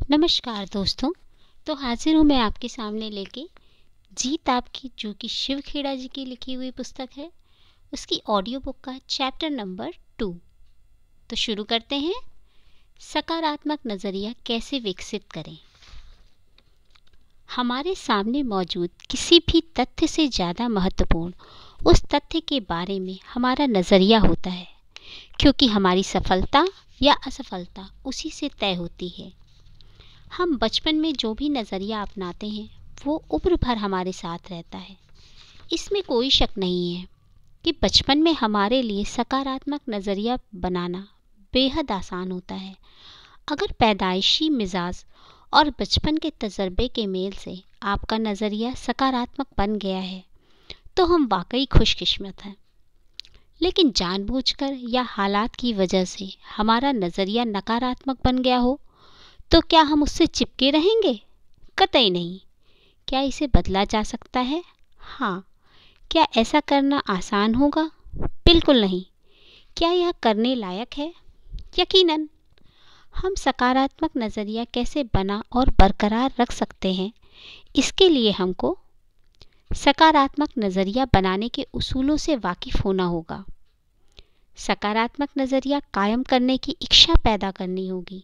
नमस्कार दोस्तों। तो हाजिर हूँ मैं आपके सामने लेके जीत आपकी, जो कि शिव खेड़ा जी की लिखी हुई पुस्तक है, उसकी ऑडियो बुक का चैप्टर नंबर 2। तो शुरू करते हैं। सकारात्मक नज़रिया कैसे विकसित करें। हमारे सामने मौजूद किसी भी तथ्य से ज़्यादा महत्वपूर्ण उस तथ्य के बारे में हमारा नज़रिया होता है, क्योंकि हमारी सफलता या असफलता उसी से तय होती है। हम बचपन में जो भी नज़रिया अपनाते हैं वो उम्र भर हमारे साथ रहता है। इसमें कोई शक नहीं है कि बचपन में हमारे लिए सकारात्मक नज़रिया बनाना बेहद आसान होता है। अगर पैदाइशी मिजाज और बचपन के तजर्बे के मेल से आपका नज़रिया सकारात्मक बन गया है तो हम वाकई खुशकिस्मत हैं। लेकिन जानबूझकर या हालात की वजह से हमारा नज़रिया नकारात्मक बन गया हो तो क्या हम उससे चिपके रहेंगे? कतई नहीं। क्या इसे बदला जा सकता है? हाँ। क्या ऐसा करना आसान होगा? बिल्कुल नहीं। क्या यह करने लायक है? यकीनन। हम सकारात्मक नज़रिया कैसे बना और बरकरार रख सकते हैं, इसके लिए हमको सकारात्मक नज़रिया बनाने के उसूलों से वाकिफ़ होना होगा। सकारात्मक नज़रिया कायम करने की इच्छा पैदा करनी होगी।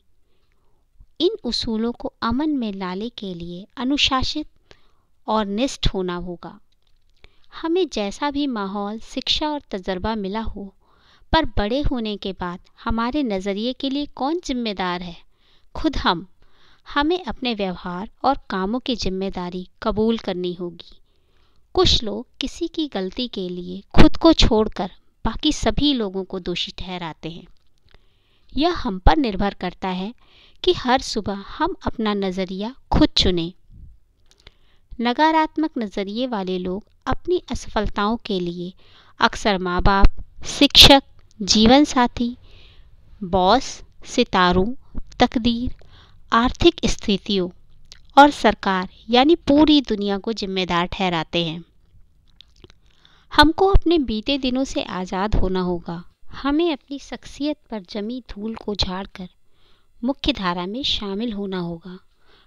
इन उसूलों को अमल में लाने के लिए अनुशासित और निष्ठ होना होगा। हमें जैसा भी माहौल, शिक्षा और तजर्बा मिला हो, पर बड़े होने के बाद हमारे नज़रिए के लिए कौन जिम्मेदार है? खुद हम। हमें अपने व्यवहार और कामों की जिम्मेदारी कबूल करनी होगी। कुछ लोग किसी की गलती के लिए खुद को छोड़कर बाकी सभी लोगों को दोषी ठहराते हैं। यह हम पर निर्भर करता है कि हर सुबह हम अपना नज़रिया खुद चुनें। नकारात्मक नज़रिए वाले लोग अपनी असफलताओं के लिए अक्सर माँ बाप, शिक्षक, जीवन साथी, बॉस, सितारों, तकदीर, आर्थिक स्थितियों और सरकार यानी पूरी दुनिया को जिम्मेदार ठहराते हैं। हमको अपने बीते दिनों से आज़ाद होना होगा। हमें अपनी शख्सियत पर जमी धूल को झाड़कर मुख्य धारा में शामिल होना होगा।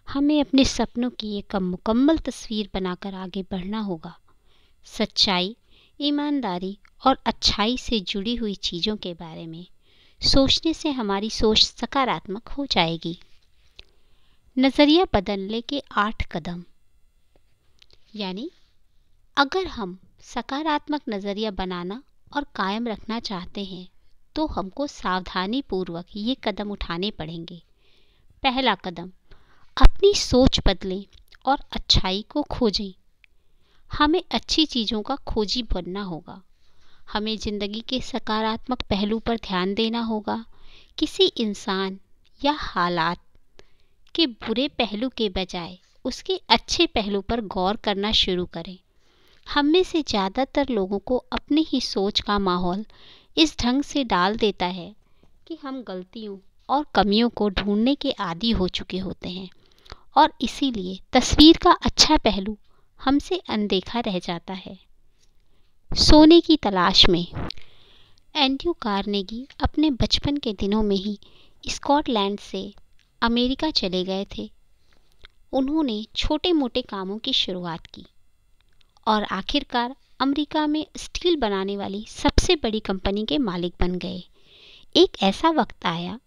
हमें अपने सपनों की एक मुकम्मल तस्वीर बनाकर आगे बढ़ना होगा। सच्चाई, ईमानदारी और अच्छाई से जुड़ी हुई चीज़ों के बारे में सोचने से हमारी सोच सकारात्मक हो जाएगी। नज़रिया बदलने के 8 कदम। यानी अगर हम सकारात्मक नज़रिया बनाना और कायम रखना चाहते हैं तो हमको सावधानी पूर्वक ये कदम उठाने पड़ेंगे। पहला कदम, अपनी सोच बदलें और अच्छाई को खोजें। हमें अच्छी चीज़ों का खोजी बनना होगा। हमें ज़िंदगी के सकारात्मक पहलू पर ध्यान देना होगा। किसी इंसान या हालात के बुरे पहलू के बजाय उसके अच्छे पहलू पर गौर करना शुरू करें। हम में से ज़्यादातर लोगों को अपनी ही सोच का माहौल इस ढंग से डाल देता है कि हम गलतियों और कमियों को ढूंढने के आदी हो चुके होते हैं और इसीलिए तस्वीर का अच्छा पहलू हमसे अनदेखा रह जाता है। सोने की तलाश में। एंड्रयू कार्नेगी अपने बचपन के दिनों में ही स्कॉटलैंड से अमेरिका चले गए थे। उन्होंने छोटे मोटे कामों की शुरुआत की और आखिरकार अमेरिका में स्टील बनाने वाली सबसे बड़ी कंपनी के मालिक बन गए। एक ऐसा वक्त आया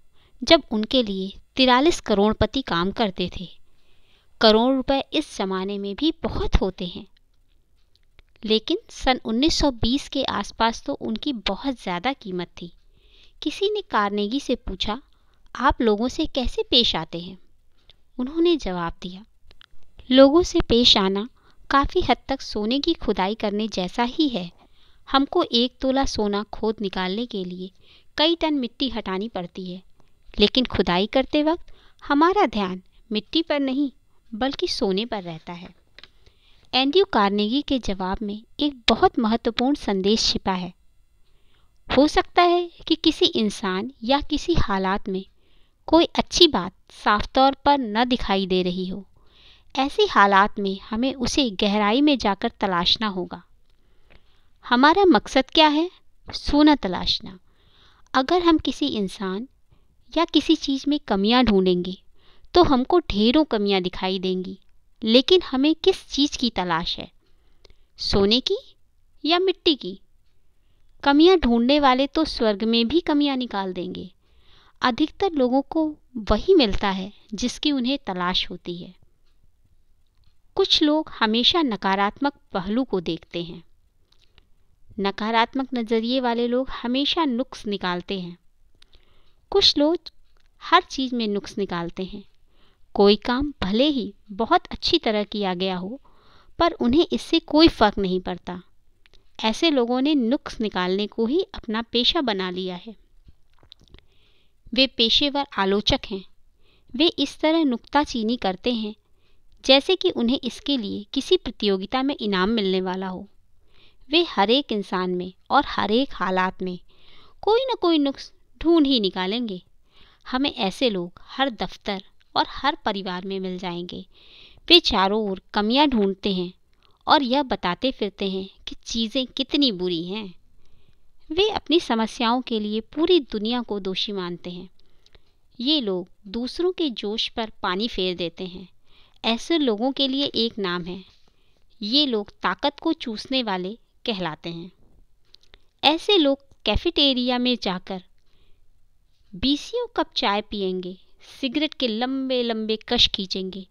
जब उनके लिए 43 करोड़पति काम करते थे। करोड़ रुपए इस ज़माने में भी बहुत होते हैं, लेकिन सन 1920 के आसपास तो उनकी बहुत ज़्यादा कीमत थी। किसी ने कार्नेगी से पूछा, आप लोगों से कैसे पेश आते हैं? उन्होंने जवाब दिया, लोगों से पेश आना काफ़ी हद तक सोने की खुदाई करने जैसा ही है। हमको 1 तोला सोना खोद निकालने के लिए कई टन मिट्टी हटानी पड़ती है, लेकिन खुदाई करते वक्त हमारा ध्यान मिट्टी पर नहीं बल्कि सोने पर रहता है। एंड्रयू कार्नेगी के जवाब में एक बहुत महत्वपूर्ण संदेश छिपा है। हो सकता है कि किसी इंसान या किसी हालात में कोई अच्छी बात साफ तौर पर न दिखाई दे रही हो। ऐसे हालात में हमें उसे गहराई में जाकर तलाशना होगा। हमारा मकसद क्या है? सोना तलाशना। अगर हम किसी इंसान या किसी चीज़ में कमियां ढूंढेंगे तो हमको ढेरों कमियां दिखाई देंगी, लेकिन हमें किस चीज़ की तलाश है, सोने की या मिट्टी की? कमियां ढूंढने वाले तो स्वर्ग में भी कमियां निकाल देंगे। अधिकतर लोगों को वही मिलता है जिसकी उन्हें तलाश होती है। कुछ लोग हमेशा नकारात्मक पहलू को देखते हैं। नकारात्मक नज़रिए वाले लोग हमेशा नुक्स निकालते हैं। कुछ लोग हर चीज़ में नुक्स निकालते हैं। कोई काम भले ही बहुत अच्छी तरह किया गया हो, पर उन्हें इससे कोई फर्क नहीं पड़ता। ऐसे लोगों ने नुक्स निकालने को ही अपना पेशा बना लिया है। वे पेशेवर आलोचक हैं। वे इस तरह नुक्ताचीनी करते हैं जैसे कि उन्हें इसके लिए किसी प्रतियोगिता में इनाम मिलने वाला हो। वे हर एक इंसान में और हर एक हालात में कोई न कोई नुक्स ढूंढ ही निकालेंगे। हमें ऐसे लोग हर दफ्तर और हर परिवार में मिल जाएंगे। वे चारों ओर कमियां ढूंढते हैं और यह बताते फिरते हैं कि चीज़ें कितनी बुरी हैं। वे अपनी समस्याओं के लिए पूरी दुनिया को दोषी मानते हैं। ये लोग दूसरों के जोश पर पानी फेर देते हैं। ऐसे लोगों के लिए एक नाम है, ये लोग ताकत को चूसने वाले कहलाते हैं। ऐसे लोग कैफेटेरिया में जाकर 20 कप चाय पिएंगे, सिगरेट के लंबे लंबे कश खींचेंगे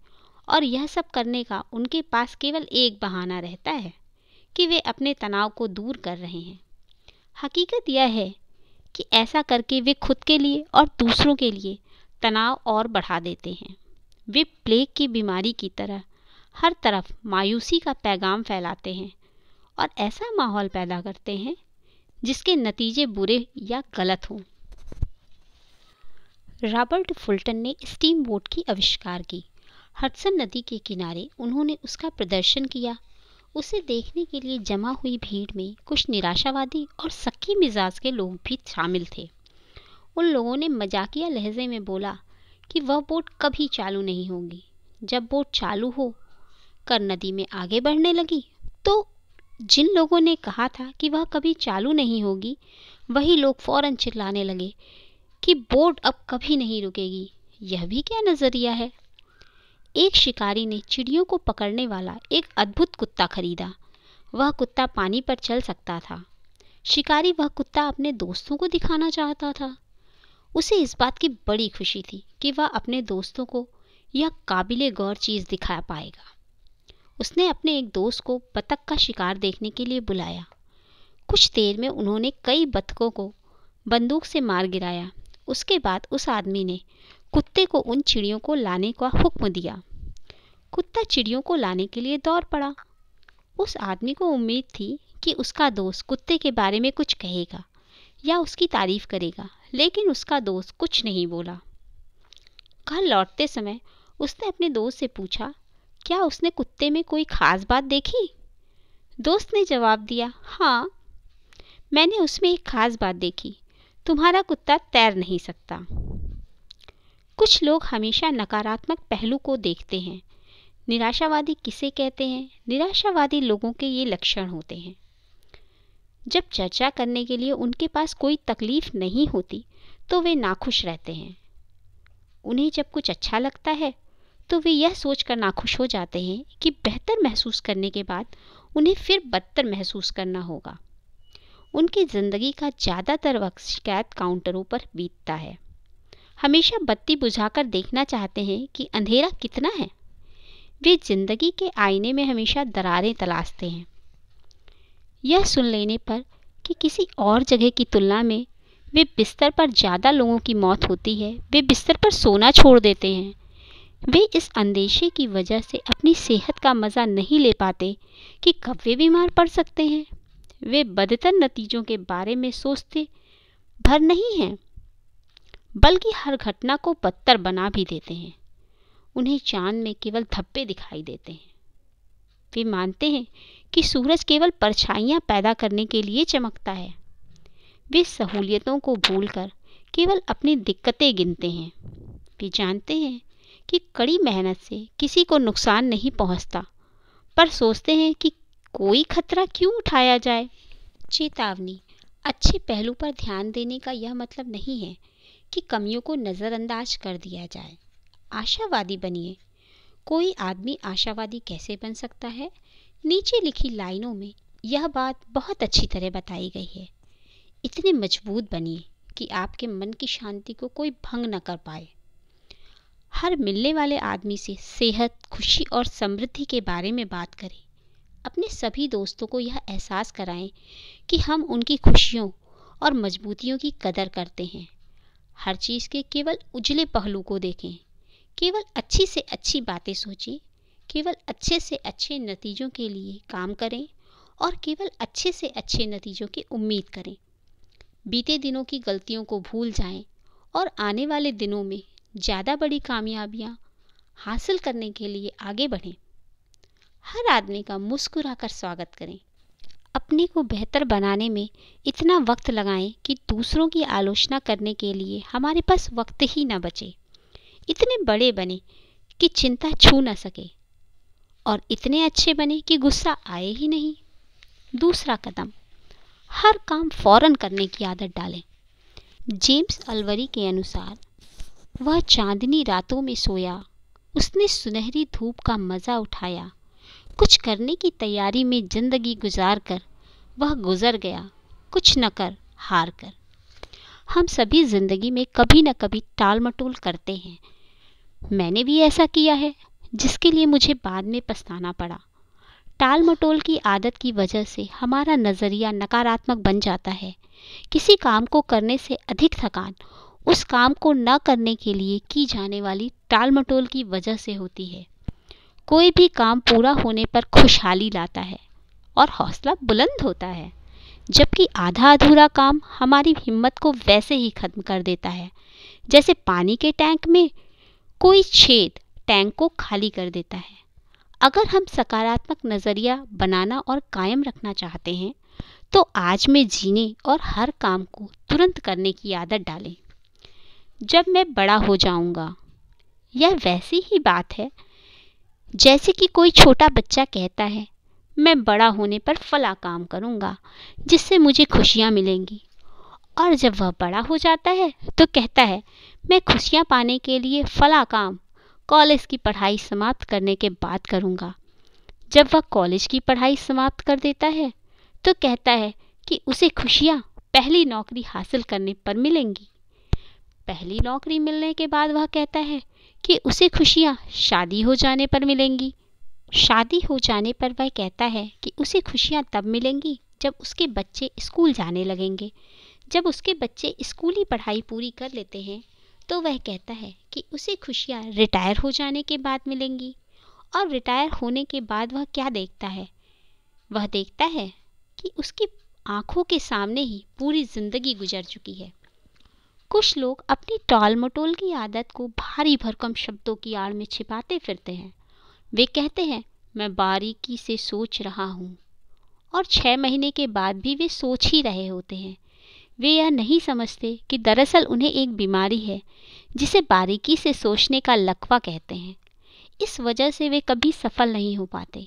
और यह सब करने का उनके पास केवल एक बहाना रहता है कि वे अपने तनाव को दूर कर रहे हैं। हकीकत यह है कि ऐसा करके वे खुद के लिए और दूसरों के लिए तनाव और बढ़ा देते हैं। वे प्लेग की बीमारी की तरह हर तरफ मायूसी का पैगाम फैलाते हैं और ऐसा माहौल पैदा करते हैं जिसके नतीजे बुरे या गलत हों। रॉबर्ट फुल्टन ने स्टीम बोट की आविष्कार की। हडसन नदी के किनारे उन्होंने उसका प्रदर्शन किया। उसे देखने के लिए जमा हुई भीड़ में कुछ निराशावादी और सख्ती मिजाज के लोग भी शामिल थे। उन लोगों ने मजाकिया लहजे में बोला कि वह बोट कभी चालू नहीं होगी। जब बोट चालू हो कर नदी में आगे बढ़ने लगी तो जिन लोगों ने कहा था कि वह कभी चालू नहीं होगी, वही लोग फौरन चिल्लाने लगे कि बोट अब कभी नहीं रुकेगी। यह भी क्या नज़रिया है। एक शिकारी ने चिड़ियों को पकड़ने वाला एक अद्भुत कुत्ता खरीदा। वह कुत्ता पानी पर चल सकता था। शिकारी वह कुत्ता अपने दोस्तों को दिखाना चाहता था। उसे इस बात की बड़ी खुशी थी कि वह अपने दोस्तों को यह काबिले गौर चीज़ दिखा पाएगा। उसने अपने एक दोस्त को बतख का शिकार देखने के लिए बुलाया। कुछ देर में उन्होंने कई बतखों को बंदूक से मार गिराया। उसके बाद उस आदमी ने कुत्ते को उन चिड़ियों को लाने का हुक्म दिया। कुत्ता चिड़ियों को लाने के लिए दौड़ पड़ा। उस आदमी को उम्मीद थी कि उसका दोस्त कुत्ते के बारे में कुछ कहेगा या उसकी तारीफ करेगा, लेकिन उसका दोस्त कुछ नहीं बोला। घर लौटते समय उसने अपने दोस्त से पूछा, क्या उसने कुत्ते में कोई खास बात देखी? दोस्त ने जवाब दिया, हाँ, मैंने उसमें एक खास बात देखी, तुम्हारा कुत्ता तैर नहीं सकता। कुछ लोग हमेशा नकारात्मक पहलू को देखते हैं। निराशावादी किसे कहते हैं? निराशावादी लोगों के ये लक्षण होते हैं। जब चर्चा करने के लिए उनके पास कोई तकलीफ नहीं होती तो वे नाखुश रहते हैं। उन्हें जब कुछ अच्छा लगता है तो वे यह सोचकर नाखुश हो जाते हैं कि बेहतर महसूस करने के बाद उन्हें फिर बदतर महसूस करना होगा। उनकी ज़िंदगी का ज़्यादातर वक्त शिकायत काउंटरों पर बीतता है। हमेशा बत्ती बुझाकर देखना चाहते हैं कि अंधेरा कितना है। वे ज़िंदगी के आईने में हमेशा दरारें तलाशते हैं। यह सुन लेने पर कि किसी और जगह की तुलना में वे बिस्तर पर ज़्यादा लोगों की मौत होती है, वे बिस्तर पर सोना छोड़ देते हैं। वे इस अंदेशे की वजह से अपनी सेहत का मज़ा नहीं ले पाते कि कब वे बीमार पड़ सकते हैं। वे बदतर नतीजों के बारे में सोचते भर नहीं हैं, बल्कि हर घटना को बदतर बना भी देते हैं। उन्हें चांद में केवल धब्बे दिखाई देते हैं। वे मानते हैं कि सूरज केवल परछाइयाँ पैदा करने के लिए चमकता है। वे सहूलियतों को भूलकर केवल अपनी दिक्कतें गिनते हैं। वे जानते हैं कि कड़ी मेहनत से किसी को नुकसान नहीं पहुंचता, पर सोचते हैं कि कोई खतरा क्यों उठाया जाए। चेतावनी, अच्छे पहलू पर ध्यान देने का यह मतलब नहीं है कि कमियों को नज़रअंदाज कर दिया जाए। आशावादी बनिए। कोई आदमी आशावादी कैसे बन सकता है? नीचे लिखी लाइनों में यह बात बहुत अच्छी तरह बताई गई है। इतने मजबूत बनिए कि आपके मन की शांति को कोई भंग न कर पाए। हर मिलने वाले आदमी से सेहत, खुशी और समृद्धि के बारे में बात करें। अपने सभी दोस्तों को यह एहसास कराएं कि हम उनकी खुशियों और मजबूतियों की कदर करते हैं। हर चीज़ के केवल उजले पहलू को देखें। केवल अच्छी से अच्छी बातें सोचें। केवल अच्छे से अच्छे नतीजों के लिए काम करें और केवल अच्छे से अच्छे नतीजों की उम्मीद करें। बीते दिनों की गलतियों को भूल जाएं और आने वाले दिनों में ज़्यादा बड़ी कामयाबियां हासिल करने के लिए आगे बढ़ें। हर आदमी का मुस्कुराकर स्वागत करें। अपने को बेहतर बनाने में इतना वक्त लगाएं कि दूसरों की आलोचना करने के लिए हमारे पास वक्त ही न बचे। इतने बड़े बने कि चिंता छू न सके और इतने अच्छे बने कि गुस्सा आए ही नहीं। दूसरा कदम, हर काम फौरन करने की आदत डालें। जेम्स अल्वरी के अनुसार, वह चांदनी रातों में सोया, उसने सुनहरी धूप का मज़ा उठाया, कुछ करने की तैयारी में जिंदगी गुजार कर वह गुजर गया, कुछ न कर हार कर। हम सभी जिंदगी में कभी न कभी टाल मटोल करते हैं। मैंने भी ऐसा किया है, जिसके लिए मुझे बाद में पछताना पड़ा। टाल मटोल की आदत की वजह से हमारा नज़रिया नकारात्मक बन जाता है। किसी काम को करने से अधिक थकान उस काम को न करने के लिए की जाने वाली टाल मटोल की वजह से होती है। कोई भी काम पूरा होने पर खुशहाली लाता है और हौसला बुलंद होता है, जबकि आधा अधूरा काम हमारी हिम्मत को वैसे ही खत्म कर देता है, जैसे पानी के टैंक में कोई छेद टैंक को खाली कर देता है। अगर हम सकारात्मक नज़रिया बनाना और कायम रखना चाहते हैं, तो आज में जीने और हर काम को तुरंत करने की आदत डालें। जब मैं बड़ा हो जाऊंगा, यह वैसी ही बात है जैसे कि कोई छोटा बच्चा कहता है, मैं बड़ा होने पर फला काम करूंगा जिससे मुझे खुशियां मिलेंगी। और जब वह बड़ा हो जाता है तो कहता है, मैं खुशियां पाने के लिए फला काम कॉलेज की पढ़ाई समाप्त करने के बाद करूंगा। जब वह कॉलेज की पढ़ाई समाप्त कर देता है तो कहता है कि उसे खुशियां पहली नौकरी हासिल करने पर मिलेंगी। पहली नौकरी मिलने के बाद वह कहता है कि उसे खुशियां शादी हो जाने पर मिलेंगी। शादी हो जाने पर वह कहता है कि उसे खुशियां तब मिलेंगी जब उसके बच्चे स्कूल जाने लगेंगे। जब उसके बच्चे स्कूली पढ़ाई पूरी कर लेते हैं तो वह कहता है कि उसे खुशियां रिटायर हो जाने के बाद मिलेंगी। और रिटायर होने के बाद वह क्या देखता है? वह देखता है कि उसकी आंखों के सामने ही पूरी जिंदगी गुजर चुकी है। कुछ लोग अपनी टाल मटोल की आदत को भारी भरकम शब्दों की आड़ में छिपाते फिरते हैं। वे कहते हैं, मैं बारीकी से सोच रहा हूँ, और 6 महीने के बाद भी वे सोच ही रहे होते हैं। वे यह नहीं समझते कि दरअसल उन्हें एक बीमारी है जिसे बारीकी से सोचने का लकवा कहते हैं। इस वजह से वे कभी सफल नहीं हो पाते।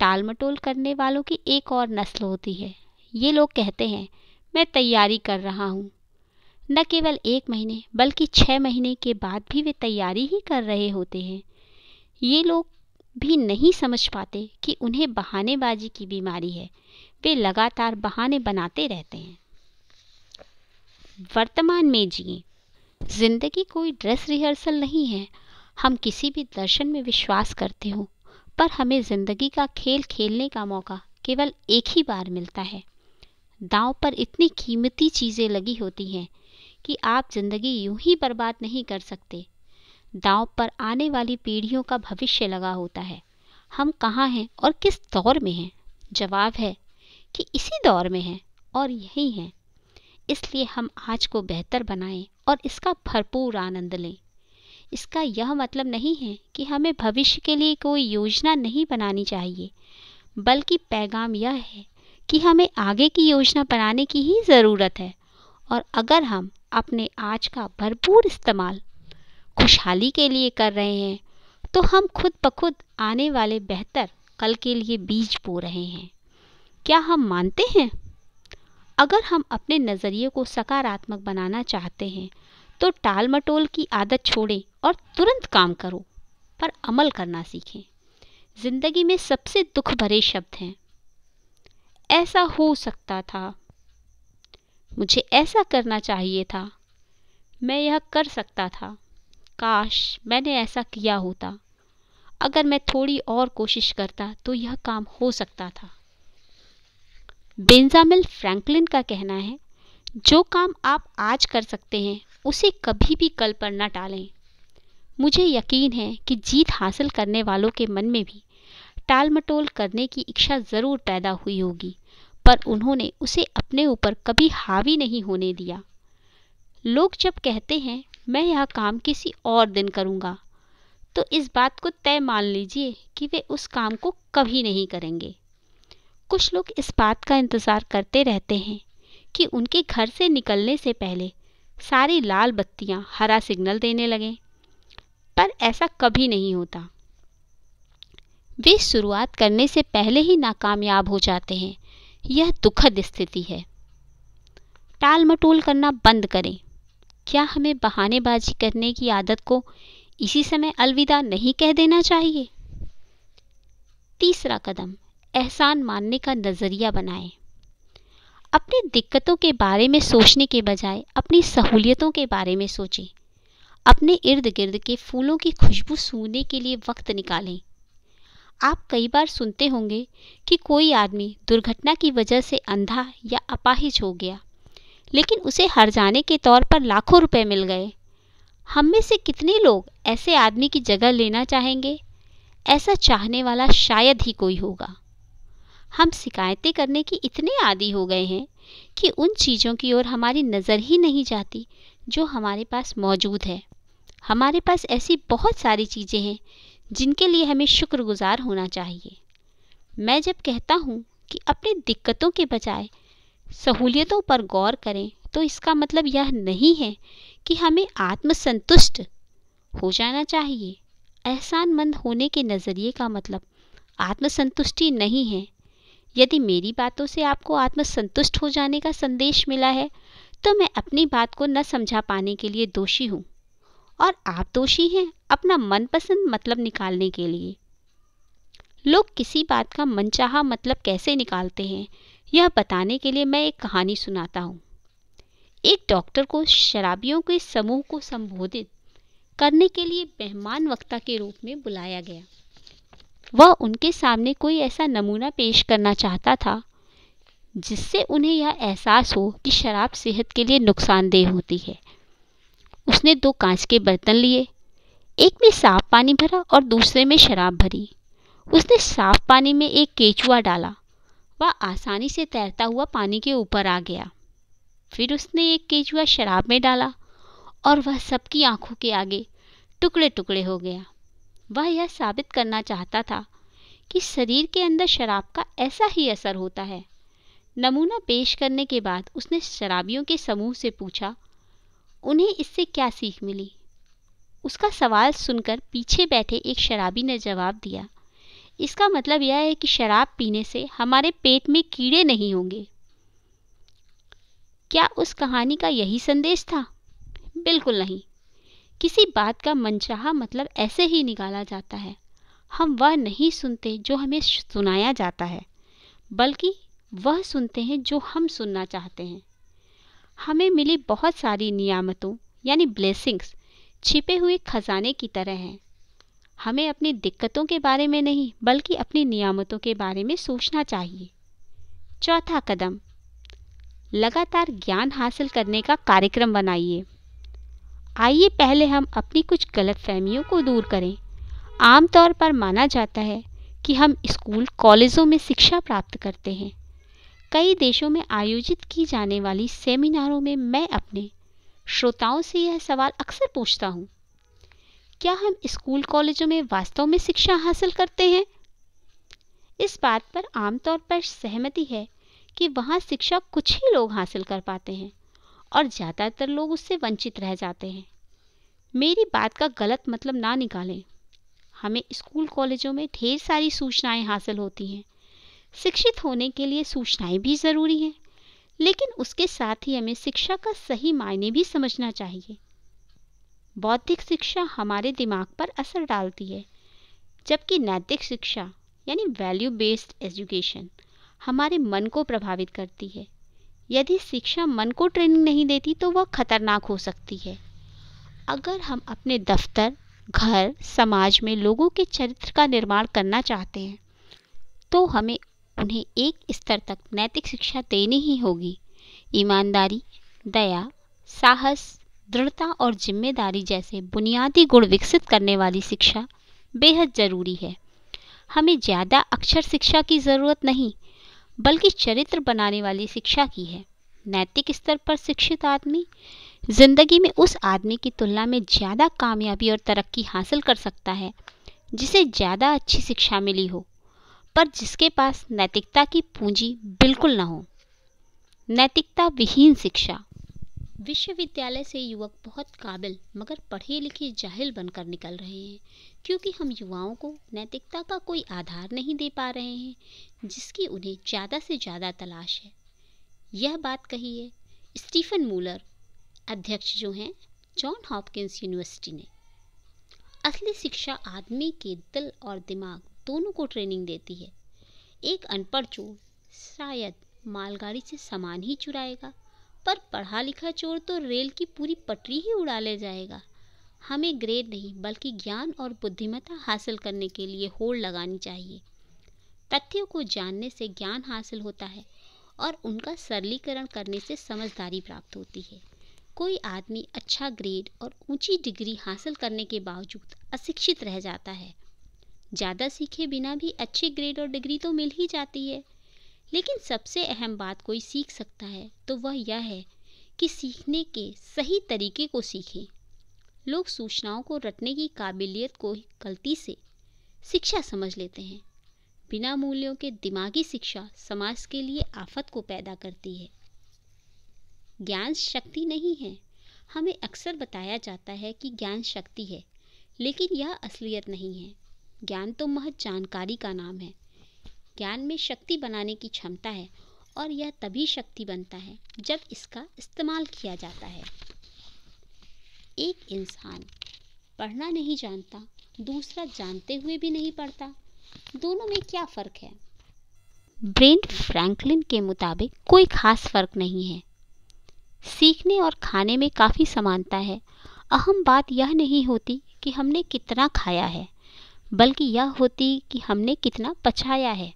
टाल मटोल करने वालों की एक और नस्ल होती है। ये लोग कहते हैं, मैं तैयारी कर रहा हूँ। न केवल 1 महीने बल्कि 6 महीने के बाद भी वे तैयारी ही कर रहे होते हैं। ये लोग भी नहीं समझ पाते कि उन्हें बहानेबाजी की बीमारी है। वे लगातार बहाने बनाते रहते हैं। वर्तमान में जिए। जिंदगी कोई ड्रेस रिहर्सल नहीं है। हम किसी भी दर्शन में विश्वास करते हो, पर हमें जिंदगी का खेल खेलने का मौका केवल एक ही बार मिलता है। दांव पर इतनी कीमती चीज़ें लगी होती हैं कि आप जिंदगी यूं ही बर्बाद नहीं कर सकते। दांव पर आने वाली पीढ़ियों का भविष्य लगा होता है। हम कहाँ हैं और किस दौर में हैं? जवाब है कि इसी दौर में हैं और यही हैं। इसलिए हम आज को बेहतर बनाएं और इसका भरपूर आनंद लें। इसका यह मतलब नहीं है कि हमें भविष्य के लिए कोई योजना नहीं बनानी चाहिए, बल्कि पैगाम यह है कि हमें आगे की योजना बनाने की ही ज़रूरत है। और अगर हम अपने आज का भरपूर इस्तेमाल खुशहाली के लिए कर रहे हैं, तो हम खुद ब खुद आने वाले बेहतर कल के लिए बीज बो रहे हैं। क्या हम मानते हैं? अगर हम अपने नज़रिए को सकारात्मक बनाना चाहते हैं, तो टाल मटोल की आदत छोड़ें और तुरंत काम करो, पर अमल करना सीखें। जिंदगी में सबसे दुख भरे शब्द हैं, ऐसा हो सकता था, मुझे ऐसा करना चाहिए था, मैं यह कर सकता था, काश मैंने ऐसा किया होता, अगर मैं थोड़ी और कोशिश करता तो यह काम हो सकता था। बेंजामिन फ्रैंकलिन का कहना है, जो काम आप आज कर सकते हैं उसे कभी भी कल पर न टालें। मुझे यकीन है कि जीत हासिल करने वालों के मन में भी टाल मटोल करने की इच्छा ज़रूर पैदा हुई होगी, पर उन्होंने उसे अपने ऊपर कभी हावी नहीं होने दिया। लोग जब कहते हैं मैं यह काम किसी और दिन करूँगा, तो इस बात को तय मान लीजिए कि वे उस काम को कभी नहीं करेंगे। कुछ लोग इस बात का इंतज़ार करते रहते हैं कि उनके घर से निकलने से पहले सारी लाल बत्तियां हरा सिग्नल देने लगें, पर ऐसा कभी नहीं होता। वे शुरुआत करने से पहले ही नाकामयाब हो जाते हैं। यह दुखद स्थिति है। टाल मटोल करना बंद करें। क्या हमें बहानेबाजी करने की आदत को इसी समय अलविदा नहीं कह देना चाहिए? तीसरा कदम, एहसान मानने का नज़रिया बनाएं। अपनी दिक्कतों के बारे में सोचने के बजाय अपनी सहूलियतों के बारे में सोचें। अपने इर्द गिर्द के फूलों की खुशबू सूंघने के लिए वक्त निकालें। आप कई बार सुनते होंगे कि कोई आदमी दुर्घटना की वजह से अंधा या अपाहिज हो गया, लेकिन उसे हर्जाने के तौर पर लाखों रुपए मिल गए। हम में से कितने लोग ऐसे आदमी की जगह लेना चाहेंगे? ऐसा चाहने वाला शायद ही कोई होगा। हम शिकायतें करने की इतने आदी हो गए हैं कि उन चीज़ों की ओर हमारी नज़र ही नहीं जाती जो हमारे पास मौजूद है। हमारे पास ऐसी बहुत सारी चीज़ें हैं जिनके लिए हमें शुक्रगुजार होना चाहिए। मैं जब कहता हूँ कि अपनी दिक्कतों के बजाय सहूलियतों पर गौर करें, तो इसका मतलब यह नहीं है कि हमें आत्मसंतुष्ट हो जाना चाहिए। एहसानमंद होने के नज़रिए का मतलब आत्मसंतुष्टि नहीं है। यदि मेरी बातों से आपको आत्मसंतुष्ट हो जाने का संदेश मिला है, तो मैं अपनी बात को न समझा पाने के लिए दोषी हूँ, और आप दोषी हैं अपना मनपसंद मतलब निकालने के लिए। लोग किसी बात का मनचाहा मतलब कैसे निकालते हैं, यह बताने के लिए मैं एक कहानी सुनाता हूँ। एक डॉक्टर को शराबियों के समूह को संबोधित करने के लिए मेहमान वक्ता के रूप में बुलाया गया। वह उनके सामने कोई ऐसा नमूना पेश करना चाहता था जिससे उन्हें यह एहसास हो कि शराब सेहत के लिए नुकसानदेह होती है। उसने 2 कांच के बर्तन लिए, एक में साफ पानी भरा और दूसरे में शराब भरी। उसने साफ पानी में एक केचुआ डाला, वह आसानी से तैरता हुआ पानी के ऊपर आ गया। फिर उसने एक केचुआ शराब में डाला और वह सबकी आंखों के आगे टुकड़े टुकड़े हो गया। वह यह साबित करना चाहता था कि शरीर के अंदर शराब का ऐसा ही असर होता है। नमूना पेश करने के बाद उसने शराबियों के समूह से पूछा, उन्हें इससे क्या सीख मिली? उसका सवाल सुनकर पीछे बैठे एक शराबी ने जवाब दिया, इसका मतलब यह है कि शराब पीने से हमारे पेट में कीड़े नहीं होंगे। क्या उस कहानी का यही संदेश था? बिल्कुल नहीं। किसी बात का मनचाहा मतलब ऐसे ही निकाला जाता है। हम वह नहीं सुनते जो हमें सुनाया जाता है, बल्कि वह सुनते हैं जो हम सुनना चाहते हैं। हमें मिली बहुत सारी नियामतों यानी ब्लेसिंग्स छिपे हुए खजाने की तरह हैं। हमें अपनी दिक्कतों के बारे में नहीं, बल्कि अपनी नियामतों के बारे में सोचना चाहिए। चौथा कदम, लगातार ज्ञान हासिल करने का कार्यक्रम बनाइए। आइए पहले हम अपनी कुछ गलतफहमियों को दूर करें। आमतौर पर माना जाता है कि हम स्कूल कॉलेजों में शिक्षा प्राप्त करते हैं। कई देशों में आयोजित की जाने वाली सेमिनारों में मैं अपने श्रोताओं से यह सवाल अक्सर पूछता हूँ, क्या हम स्कूल कॉलेजों में वास्तव में शिक्षा हासिल करते हैं? इस बात पर आमतौर पर सहमति है कि वहाँ शिक्षा कुछ ही लोग हासिल कर पाते हैं और ज़्यादातर लोग उससे वंचित रह जाते हैं। मेरी बात का गलत मतलब ना निकालें। हमें स्कूल कॉलेजों में ढेर सारी सूचनाएं हासिल होती हैं। शिक्षित होने के लिए सूचनाएं भी ज़रूरी हैं, लेकिन उसके साथ ही हमें शिक्षा का सही मायने भी समझना चाहिए। बौद्धिक शिक्षा हमारे दिमाग पर असर डालती है, जबकि नैतिक शिक्षा यानी वैल्यू बेस्ड एजुकेशन हमारे मन को प्रभावित करती है। यदि शिक्षा मन को ट्रेनिंग नहीं देती तो वह खतरनाक हो सकती है। अगर हम अपने दफ्तर, घर, समाज में लोगों के चरित्र का निर्माण करना चाहते हैं तो हमें उन्हें एक स्तर तक नैतिक शिक्षा देनी ही होगी। ईमानदारी, दया, साहस, दृढ़ता और जिम्मेदारी जैसे बुनियादी गुण विकसित करने वाली शिक्षा बेहद ज़रूरी है। हमें ज़्यादा अक्षर शिक्षा की ज़रूरत नहीं, बल्कि चरित्र बनाने वाली शिक्षा की है। नैतिक स्तर पर शिक्षित आदमी जिंदगी में उस आदमी की तुलना में ज़्यादा कामयाबी और तरक्की हासिल कर सकता है जिसे ज़्यादा अच्छी शिक्षा मिली हो, पर जिसके पास नैतिकता की पूंजी बिल्कुल न हो। नैतिकता विहीन शिक्षा। विश्वविद्यालय से युवक बहुत काबिल मगर पढ़े लिखे जाहिल बनकर निकल रहे हैं, क्योंकि हम युवाओं को नैतिकता का कोई आधार नहीं दे पा रहे हैं जिसकी उन्हें ज़्यादा से ज़्यादा तलाश है। यह बात कही है स्टीफन मूलर, अध्यक्ष जो हैं जॉन हॉपकिंस यूनिवर्सिटी ने। असली शिक्षा आदमी के दिल और दिमाग दोनों को ट्रेनिंग देती है। एक अनपढ़ चोर शायद मालगाड़ी से सामान ही चुराएगा, पर पढ़ा लिखा चोर तो रेल की पूरी पटरी ही उड़ा ले जाएगा। हमें ग्रेड नहीं बल्कि ज्ञान और बुद्धिमत्ता हासिल करने के लिए होड़ लगानी चाहिए। तथ्यों को जानने से ज्ञान हासिल होता है और उनका सरलीकरण करने से समझदारी प्राप्त होती है। कोई आदमी अच्छा ग्रेड और ऊंची डिग्री हासिल करने के बावजूद अशिक्षित रह जाता है। ज़्यादा सीखे बिना भी अच्छे ग्रेड और डिग्री तो मिल ही जाती है, लेकिन सबसे अहम बात कोई सीख सकता है तो वह यह है कि सीखने के सही तरीके को सीखें। लोग सूचनाओं को रटने की काबिलियत को गलती से शिक्षा समझ लेते हैं। बिना मूल्यों के दिमागी शिक्षा समाज के लिए आफत को पैदा करती है। ज्ञान शक्ति नहीं है। हमें अक्सर बताया जाता है कि ज्ञान शक्ति है, लेकिन यह असलियत नहीं है। ज्ञान तो महज जानकारी का नाम है। ज्ञान में शक्ति बनाने की क्षमता है और यह तभी शक्ति बनता है जब इसका इस्तेमाल किया जाता है। एक इंसान पढ़ना नहीं जानता, दूसरा जानते हुए भी नहीं पढ़ता। दोनों में क्या फ़र्क है? ब्रेंट फ्रैंकलिन के मुताबिक कोई खास फ़र्क नहीं है। सीखने और खाने में काफ़ी समानता है। अहम बात यह नहीं होती कि हमने कितना खाया है, बल्कि यह होती कि हमने कितना पचाया है।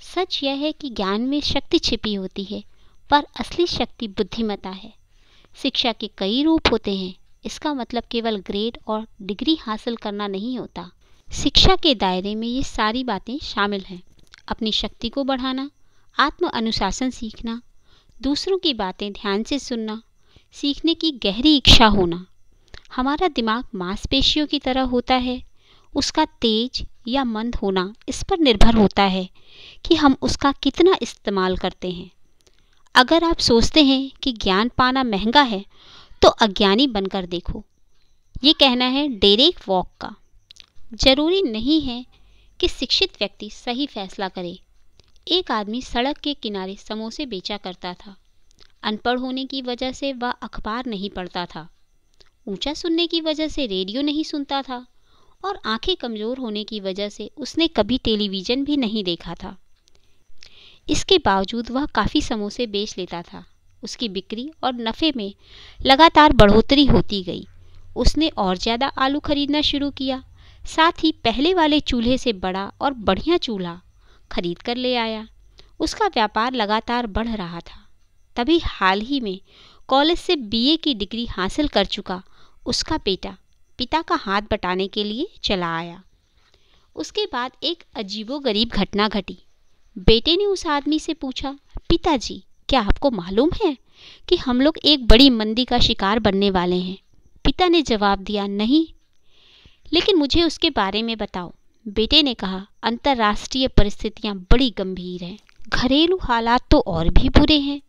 सच यह है कि ज्ञान में शक्ति छिपी होती है, पर असली शक्ति बुद्धिमत्ता है। शिक्षा के कई रूप होते हैं। इसका मतलब केवल ग्रेड और डिग्री हासिल करना नहीं होता। शिक्षा के दायरे में ये सारी बातें शामिल हैं। अपनी शक्ति को बढ़ाना, आत्म अनुशासन सीखना, दूसरों की बातें ध्यान से सुनना, सीखने की गहरी इच्छा होना। हमारा दिमाग मांसपेशियों की तरह होता है। उसका तेज या मंद होना इस पर निर्भर होता है कि हम उसका कितना इस्तेमाल करते हैं। अगर आप सोचते हैं कि ज्ञान पाना महंगा है तो अज्ञानी बनकर देखो। ये कहना है डेरेक वॉक का। जरूरी नहीं है कि शिक्षित व्यक्ति सही फैसला करे। एक आदमी सड़क के किनारे समोसे बेचा करता था। अनपढ़ होने की वजह से वह अखबार नहीं पढ़ता था, ऊंचा सुनने की वजह से रेडियो नहीं सुनता था और आंखें कमज़ोर होने की वजह से उसने कभी टेलीविज़न भी नहीं देखा था। इसके बावजूद वह काफ़ी समोसे बेच लेता था। उसकी बिक्री और नफ़े में लगातार बढ़ोतरी होती गई। उसने और ज़्यादा आलू खरीदना शुरू किया। साथ ही पहले वाले चूल्हे से बड़ा और बढ़िया चूल्हा खरीद कर ले आया। उसका व्यापार लगातार बढ़ रहा था। तभी हाल ही में कॉलेज से बीए की डिग्री हासिल कर चुका उसका बेटा पिता का हाथ बटाने के लिए चला आया। उसके बाद एक अजीबोगरीब घटना घटी। बेटे ने उस आदमी से पूछा, पिताजी, क्या आपको मालूम है कि हम लोग एक बड़ी मंदी का शिकार बनने वाले हैं? पिता ने जवाब दिया, नहीं, लेकिन मुझे उसके बारे में बताओ। बेटे ने कहा, अंतर्राष्ट्रीय परिस्थितियां बड़ी गंभीर हैं। घरेलू हालात तो और भी बुरे हैं।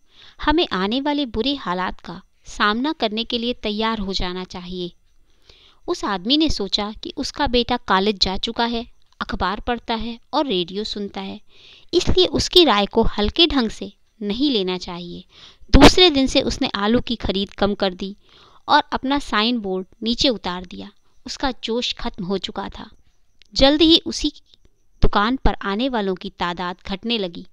हमें आने वाले बुरे हालात का सामना करने के लिए तैयार हो जाना चाहिए। उस आदमी ने सोचा कि उसका बेटा कॉलेज जा चुका है, अखबार पढ़ता है और रेडियो सुनता है, इसलिए उसकी राय को हल्के ढंग से नहीं लेना चाहिए। दूसरे दिन से उसने आलू की खरीद कम कर दी और अपना साइन बोर्ड नीचे उतार दिया। उसका जोश खत्म हो चुका था। जल्द ही उसी दुकान पर आने वालों की तादाद घटने लगी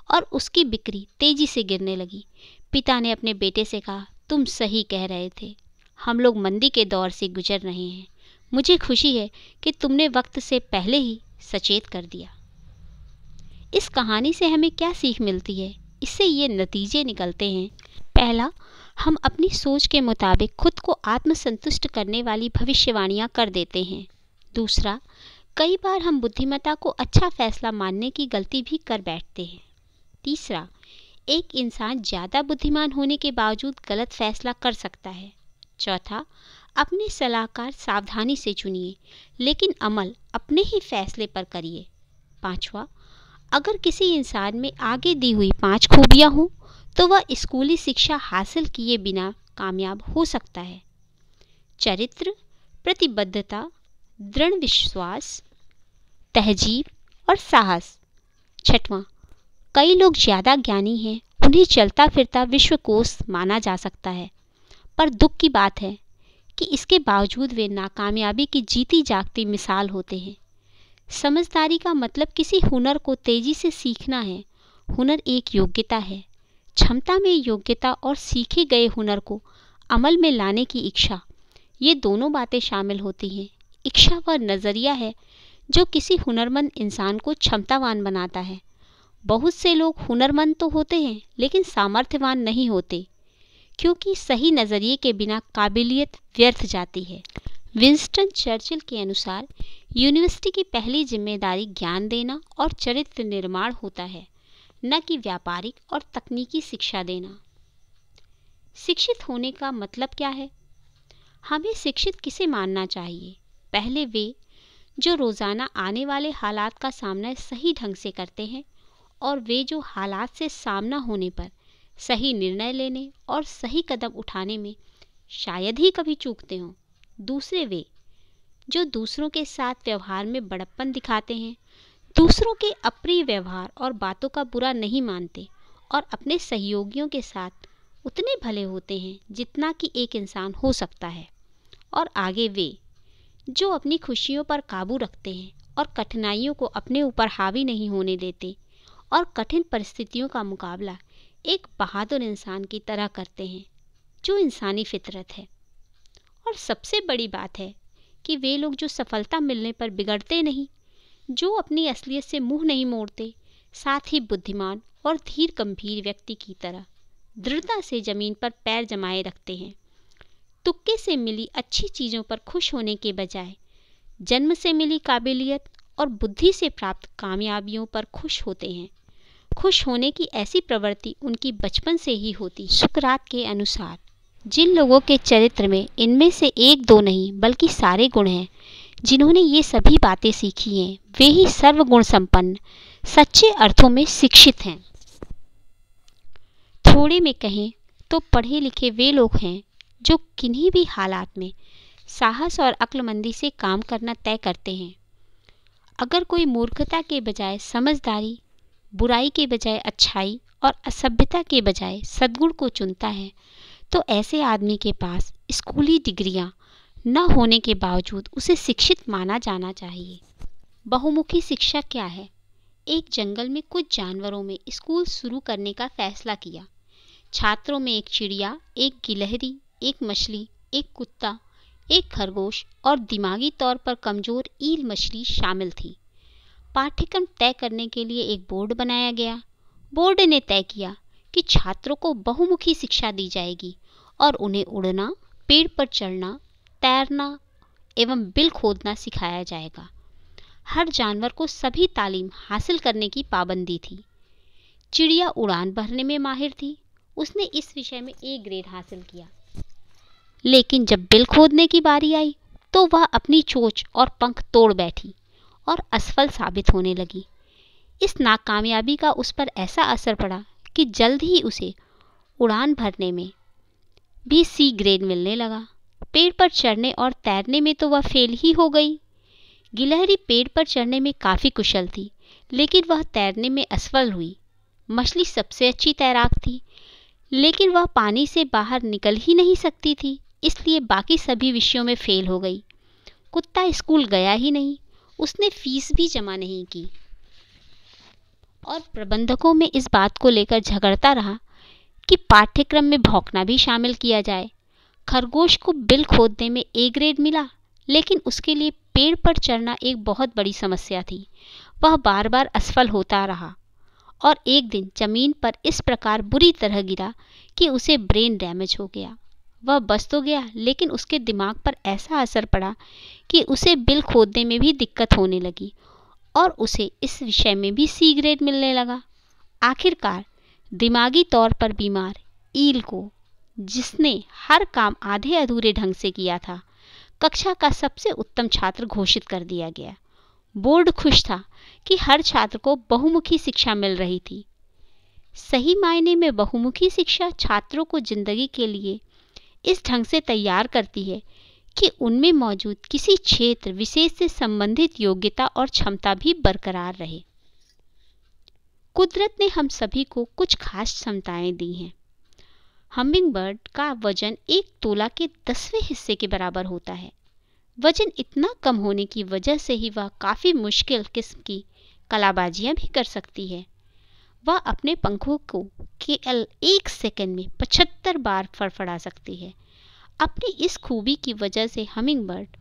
और उसकी बिक्री तेजी से गिरने लगी। पिता ने अपने बेटे से कहा, तुम सही कह रहे थे, हम लोग मंदी के दौर से गुजर रहे हैं। मुझे खुशी है कि तुमने वक्त से पहले ही सचेत कर दिया। इस कहानी से हमें क्या सीख मिलती है? इससे ये नतीजे निकलते हैं। पहला, हम अपनी सोच के मुताबिक खुद को आत्मसंतुष्ट करने वाली भविष्यवाणियां कर देते हैं। दूसरा, कई बार हम बुद्धिमत्ता को अच्छा फैसला मानने की गलती भी कर बैठते हैं। तीसरा, एक इंसान ज़्यादा बुद्धिमान होने के बावजूद गलत फैसला कर सकता है। चौथा, अपने सलाहकार सावधानी से चुनिए, लेकिन अमल अपने ही फैसले पर करिए। पांचवा, अगर किसी इंसान में आगे दी हुई 5 खूबियाँ हों तो वह स्कूली शिक्षा हासिल किए बिना कामयाब हो सकता है। चरित्र, प्रतिबद्धता, दृढ़ विश्वास, तहजीब और साहस। छठवां, कई लोग ज़्यादा ज्ञानी हैं, उन्हें चलता फिरता विश्वकोश माना जा सकता है, पर दुख की बात है कि इसके बावजूद वे नाकामयाबी की जीती जागती मिसाल होते हैं। समझदारी का मतलब किसी हुनर को तेजी से सीखना है। हुनर एक योग्यता है। क्षमता में योग्यता और सीखे गए हुनर को अमल में लाने की इच्छा, ये दोनों बातें शामिल होती हैं। इच्छा वह नज़रिया है जो किसी हुनरमंद इंसान को क्षमतावान बनाता है। बहुत से लोग हुनरमंद तो होते हैं लेकिन सामर्थ्यवान नहीं होते, क्योंकि सही नज़रिए के बिना काबिलियत व्यर्थ जाती है। विंस्टन चर्चिल के अनुसार यूनिवर्सिटी की पहली जिम्मेदारी ज्ञान देना और चरित्र निर्माण होता है, न कि व्यापारिक और तकनीकी शिक्षा देना। शिक्षित होने का मतलब क्या है? हमें शिक्षित किसे मानना चाहिए? पहले वे जो रोज़ाना आने वाले हालात का सामना सही ढंग से करते हैं और वे जो हालात से सामना होने पर सही निर्णय लेने और सही कदम उठाने में शायद ही कभी चूकते हों। दूसरे वे जो दूसरों के साथ व्यवहार में बड़प्पन दिखाते हैं, दूसरों के अप्रिय व्यवहार और बातों का बुरा नहीं मानते और अपने सहयोगियों के साथ उतने भले होते हैं जितना कि एक इंसान हो सकता है। और आगे वे जो अपनी खुशियों पर काबू रखते हैं और कठिनाइयों को अपने ऊपर हावी नहीं होने देते और कठिन परिस्थितियों का मुकाबला एक बहादुर इंसान की तरह करते हैं, जो इंसानी फितरत है। और सबसे बड़ी बात है कि वे लोग जो सफलता मिलने पर बिगड़ते नहीं, जो अपनी असलियत से मुंह नहीं मोड़ते, साथ ही बुद्धिमान और धीर गंभीर व्यक्ति की तरह दृढ़ता से जमीन पर पैर जमाए रखते हैं। तुक्के से मिली अच्छी चीज़ों पर खुश होने के बजाय जन्म से मिली काबिलियत और बुद्धि से प्राप्त कामयाबियों पर खुश होते हैं। खुश होने की ऐसी प्रवृत्ति उनकी बचपन से ही होती। सुकरात के अनुसार जिन लोगों के चरित्र में इनमें से एक दो नहीं बल्कि सारे गुण हैं, जिन्होंने ये सभी बातें सीखी हैं, वे ही सर्वगुण संपन्न सच्चे अर्थों में शिक्षित हैं। थोड़े में कहें तो पढ़े लिखे वे लोग हैं जो किन्हीं भी हालात में साहस और अक्लमंदी से काम करना तय करते हैं। अगर कोई मूर्खता के बजाय समझदारी, बुराई के बजाय अच्छाई और असभ्यता के बजाय सद्गुण को चुनता है, तो ऐसे आदमी के पास स्कूली डिग्रियां न होने के बावजूद उसे शिक्षित माना जाना चाहिए। बहुमुखी शिक्षा क्या है? एक जंगल में कुछ जानवरों में स्कूल शुरू करने का फैसला किया। छात्रों में एक चिड़िया, एक गिलहरी, एक मछली, एक कुत्ता, एक खरगोश और दिमागी तौर पर कमज़ोर ईल मछली शामिल थी। पाठ्यक्रम तय करने के लिए एक बोर्ड बनाया गया। बोर्ड ने तय किया कि छात्रों को बहुमुखी शिक्षा दी जाएगी और उन्हें उड़ना, पेड़ पर चढ़ना, तैरना एवं बिल खोदना सिखाया जाएगा। हर जानवर को सभी तालीम हासिल करने की पाबंदी थी। चिड़िया उड़ान भरने में माहिर थी, उसने इस विषय में A ग्रेड हासिल किया। लेकिन जब बिल खोदने की बारी आई तो वह अपनी चोंच और पंख तोड़ बैठी और असफल साबित होने लगी। इस नाकामयाबी का उस पर ऐसा असर पड़ा कि जल्द ही उसे उड़ान भरने में भी C ग्रेड मिलने लगा। पेड़ पर चढ़ने और तैरने में तो वह फेल ही हो गई। गिलहरी पेड़ पर चढ़ने में काफ़ी कुशल थी, लेकिन वह तैरने में असफल हुई। मछली सबसे अच्छी तैराक थी, लेकिन वह पानी से बाहर निकल ही नहीं सकती थी। इसलिए बाकी सभी विषयों में फेल हो गई। कुत्ता स्कूल गया ही नहीं, उसने फीस भी जमा नहीं की और प्रबंधकों में इस बात को लेकर झगड़ता रहा कि पाठ्यक्रम में भौंकना भी शामिल किया जाए। खरगोश को बिल खोदने में ए ग्रेड मिला, लेकिन उसके लिए पेड़ पर चढ़ना एक बहुत बड़ी समस्या थी। वह बार बार असफल होता रहा और एक दिन जमीन पर इस प्रकार बुरी तरह गिरा कि उसे ब्रेन डैमेज हो गया। वह बच तो गया, लेकिन उसके दिमाग पर ऐसा असर पड़ा कि उसे बिल खोदने में भी दिक्कत होने लगी और उसे इस विषय में भी सी ग्रेड मिलने लगा। आखिरकार दिमागी तौर पर बीमार ईल को, जिसने हर काम आधे अधूरे ढंग से किया था, कक्षा का सबसे उत्तम छात्र घोषित कर दिया गया। बोर्ड खुश था कि हर छात्र को बहुमुखी शिक्षा मिल रही थी। सही मायने में बहुमुखी शिक्षा छात्रों को जिंदगी के लिए इस ढंग से तैयार करती है कि उनमें मौजूद किसी क्षेत्र विशेष से संबंधित योग्यता और क्षमता भी बरकरार रहे। कुदरत ने हम सभी को कुछ खास क्षमताएं दी हैं। हमिंगबर्ड का वजन 1 तोला के 10वें हिस्से के बराबर होता है। वजन इतना कम होने की वजह से ही वह काफ़ी मुश्किल किस्म की कलाबाजियां भी कर सकती है। वह अपने पंखों को केवल 1 सेकंड में 75 बार फड़फड़ा सकती है। अपनी इस खूबी की वजह से हमिंगबर्ड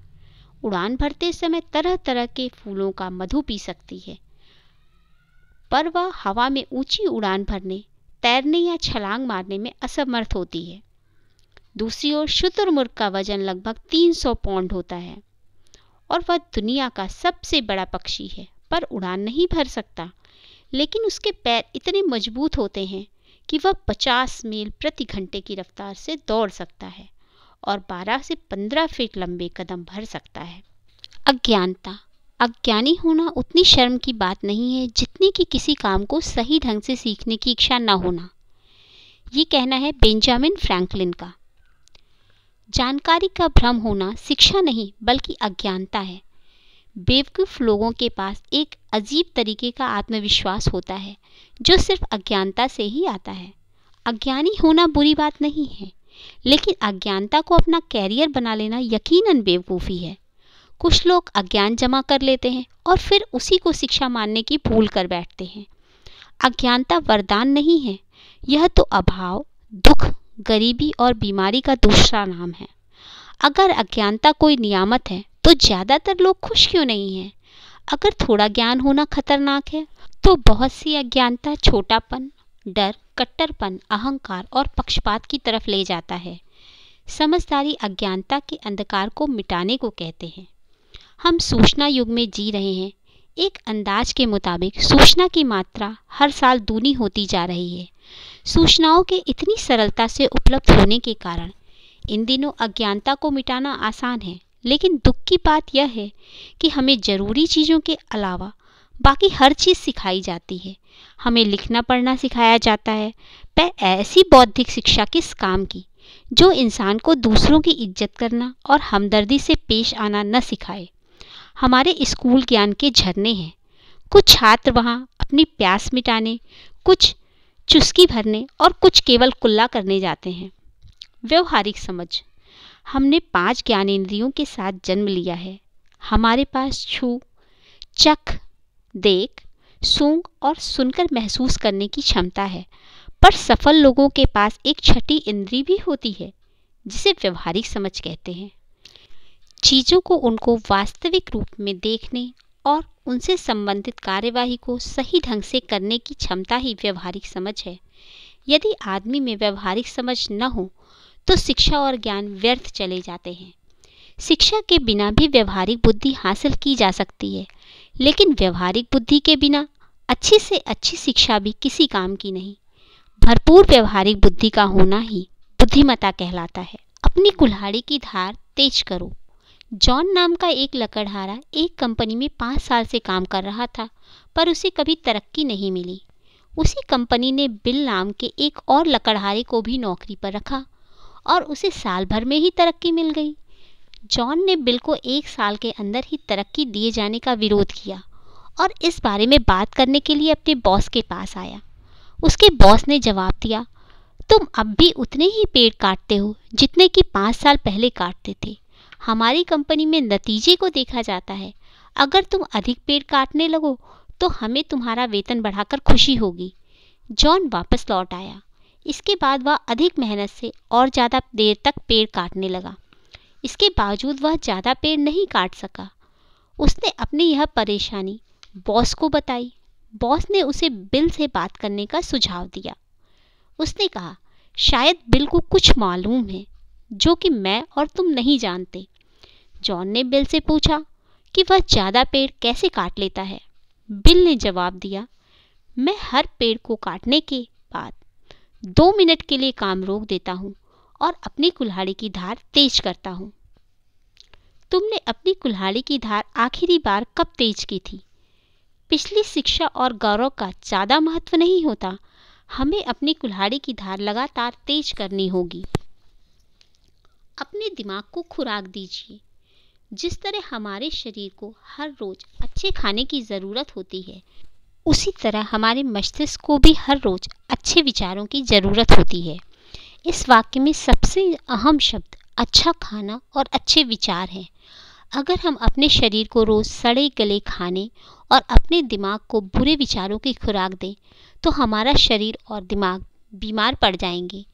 उड़ान भरते समय तरह तरह के फूलों का मधु पी सकती है, पर वह हवा में ऊंची उड़ान भरने, तैरने या छलांग मारने में असमर्थ होती है। दूसरी ओर शुतुरमुर्ग का वजन लगभग 300 पाउंड होता है और वह दुनिया का सबसे बड़ा पक्षी है, पर उड़ान नहीं भर सकता। लेकिन उसके पैर इतने मजबूत होते हैं कि वह 50 मील प्रति घंटे की रफ्तार से दौड़ सकता है और 12 से 15 फीट लंबे कदम भर सकता है। अज्ञानता, अज्ञानी होना उतनी शर्म की बात नहीं है जितनी कि किसी काम को सही ढंग से सीखने की इच्छा न होना। ये कहना है बेंजामिन फ्रैंकलिन का। जानकारी का भ्रम होना शिक्षा नहीं बल्कि अज्ञानता है। बेवकूफ़ लोगों के पास एक अजीब तरीके का आत्मविश्वास होता है जो सिर्फ अज्ञानता से ही आता है। अज्ञानी होना बुरी बात नहीं है, लेकिन अज्ञानता को अपना कैरियर बना लेना यकीनन बेवकूफ़ी है। कुछ लोग अज्ञान जमा कर लेते हैं और फिर उसी को शिक्षा मानने की भूल कर बैठते हैं। अज्ञानता वरदान नहीं है, यह तो अभाव, दुख, गरीबी और बीमारी का दूसरा नाम है। अगर अज्ञानता कोई नियामत है तो ज़्यादातर लोग खुश क्यों नहीं हैं? अगर थोड़ा ज्ञान होना खतरनाक है तो बहुत सी अज्ञानता छोटापन, डर, कट्टरपन, अहंकार और पक्षपात की तरफ ले जाता है। समझदारी अज्ञानता के अंधकार को मिटाने को कहते हैं। हम सूचना युग में जी रहे हैं। एक अंदाज के मुताबिक सूचना की मात्रा हर साल दूनी होती जा रही है। सूचनाओं के इतनी सरलता से उपलब्ध होने के कारण इन दिनों अज्ञानता को मिटाना आसान है, लेकिन दुख की बात यह है कि हमें ज़रूरी चीज़ों के अलावा बाकी हर चीज़ सिखाई जाती है। हमें लिखना पढ़ना सिखाया जाता है, पर ऐसी बौद्धिक शिक्षा किस काम की जो इंसान को दूसरों की इज्जत करना और हमदर्दी से पेश आना न सिखाए। हमारे स्कूल ज्ञान के झरने हैं। कुछ छात्र वहाँ अपनी प्यास मिटाने, कुछ चुस्की भरने और कुछ केवल कुल्ला करने जाते हैं। व्यवहारिक समझ, हमने 5 ज्ञानेंद्रियों के साथ जन्म लिया है। हमारे पास छू, चख, देख, सूंघ और सुनकर महसूस करने की क्षमता है, पर सफल लोगों के पास एक छठी इंद्री भी होती है जिसे व्यवहारिक समझ कहते हैं। चीज़ों को उनको वास्तविक रूप में देखने और उनसे संबंधित कार्यवाही को सही ढंग से करने की क्षमता ही व्यवहारिक समझ है। यदि आदमी में व्यवहारिक समझ न हो तो शिक्षा और ज्ञान व्यर्थ चले जाते हैं। शिक्षा के बिना भी व्यवहारिक बुद्धि हासिल की जा सकती है, लेकिन व्यवहारिक बुद्धि के बिना अच्छी से अच्छी शिक्षा भी किसी काम की नहीं। भरपूर व्यवहारिक बुद्धि का होना ही बुद्धिमत्ता कहलाता है। अपनी कुल्हाड़ी की धार तेज करो। जॉन नाम का एक लकड़हारा एक कंपनी में 5 साल से काम कर रहा था, पर उसे कभी तरक्की नहीं मिली। उसी कंपनी ने बिल नाम के एक और लकड़हारे को भी नौकरी पर रखा और उसे साल भर में ही तरक्की मिल गई। जॉन ने बिल को 1 साल के अंदर ही तरक्की दिए जाने का विरोध किया और इस बारे में बात करने के लिए अपने बॉस के पास आया। उसके बॉस ने जवाब दिया, तुम अब भी उतने ही पेड़ काटते हो जितने कि 5 साल पहले काटते थे। हमारी कंपनी में नतीजे को देखा जाता है। अगर तुम अधिक पेड़ काटने लगो तो हमें तुम्हारा वेतन बढ़ाकर खुशी होगी। जॉन वापस लौट आया। इसके बाद वह अधिक मेहनत से और ज़्यादा देर तक पेड़ काटने लगा। इसके बावजूद वह ज़्यादा पेड़ नहीं काट सका। उसने अपनी यह परेशानी बॉस को बताई। बॉस ने उसे बिल से बात करने का सुझाव दिया। उसने कहा, शायद बिल को कुछ मालूम है जो कि मैं और तुम नहीं जानते। जॉन ने बिल से पूछा कि वह ज़्यादा पेड़ कैसे काट लेता है। बिल ने जवाब दिया, मैं हर पेड़ को काटने के बाद 2 मिनट के लिए काम रोक देता हूँ और अपनी कुल्हाड़ी की धार तेज करता हूँ। तुमने अपनी कुल्हाड़ी की धार आखिरी बार कब तेज की थी? पिछली शिक्षा और गौरव का ज़्यादा महत्व नहीं होता। हमें अपनी कुल्हाड़ी की धार लगातार तेज करनी होगी। अपने दिमाग को खुराक दीजिए। जिस तरह हमारे शरीर को हर रोज अच्छे खाने की ज़रूरत होती है, उसी तरह हमारे मस्तिष्क को भी हर रोज अच्छे विचारों की ज़रूरत होती है। इस वाक्य में सबसे अहम शब्द अच्छा खाना और अच्छे विचार हैं। अगर हम अपने शरीर को रोज़ सड़े गले खाने और अपने दिमाग को बुरे विचारों की खुराक दें तो हमारा शरीर और दिमाग बीमार पड़ जाएंगे।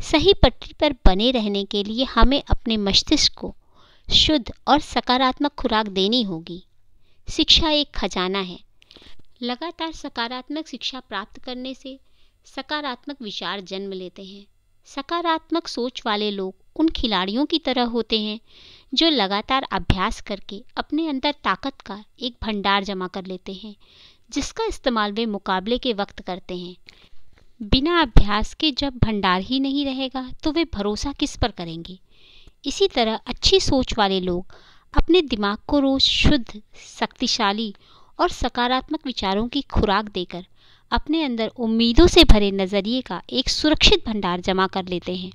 सही पटरी पर बने रहने के लिए हमें अपने मस्तिष्क को शुद्ध और सकारात्मक खुराक देनी होगी। शिक्षा एक खजाना है। लगातार सकारात्मक शिक्षा प्राप्त करने से सकारात्मक विचार जन्म लेते हैं। सकारात्मक सोच वाले लोग उन खिलाड़ियों की तरह होते हैं जो लगातार अभ्यास करके अपने अंदर ताकत का एक भंडार जमा कर लेते हैं, जिसका इस्तेमाल वे मुकाबले के वक्त करते हैं। बिना अभ्यास के जब भंडार ही नहीं रहेगा तो वे भरोसा किस पर करेंगे? इसी तरह अच्छी सोच वाले लोग अपने दिमाग को रोज शुद्ध, शक्तिशाली और सकारात्मक विचारों की खुराक देकर अपने अंदर उम्मीदों से भरे नज़रिए का एक सुरक्षित भंडार जमा कर लेते हैं।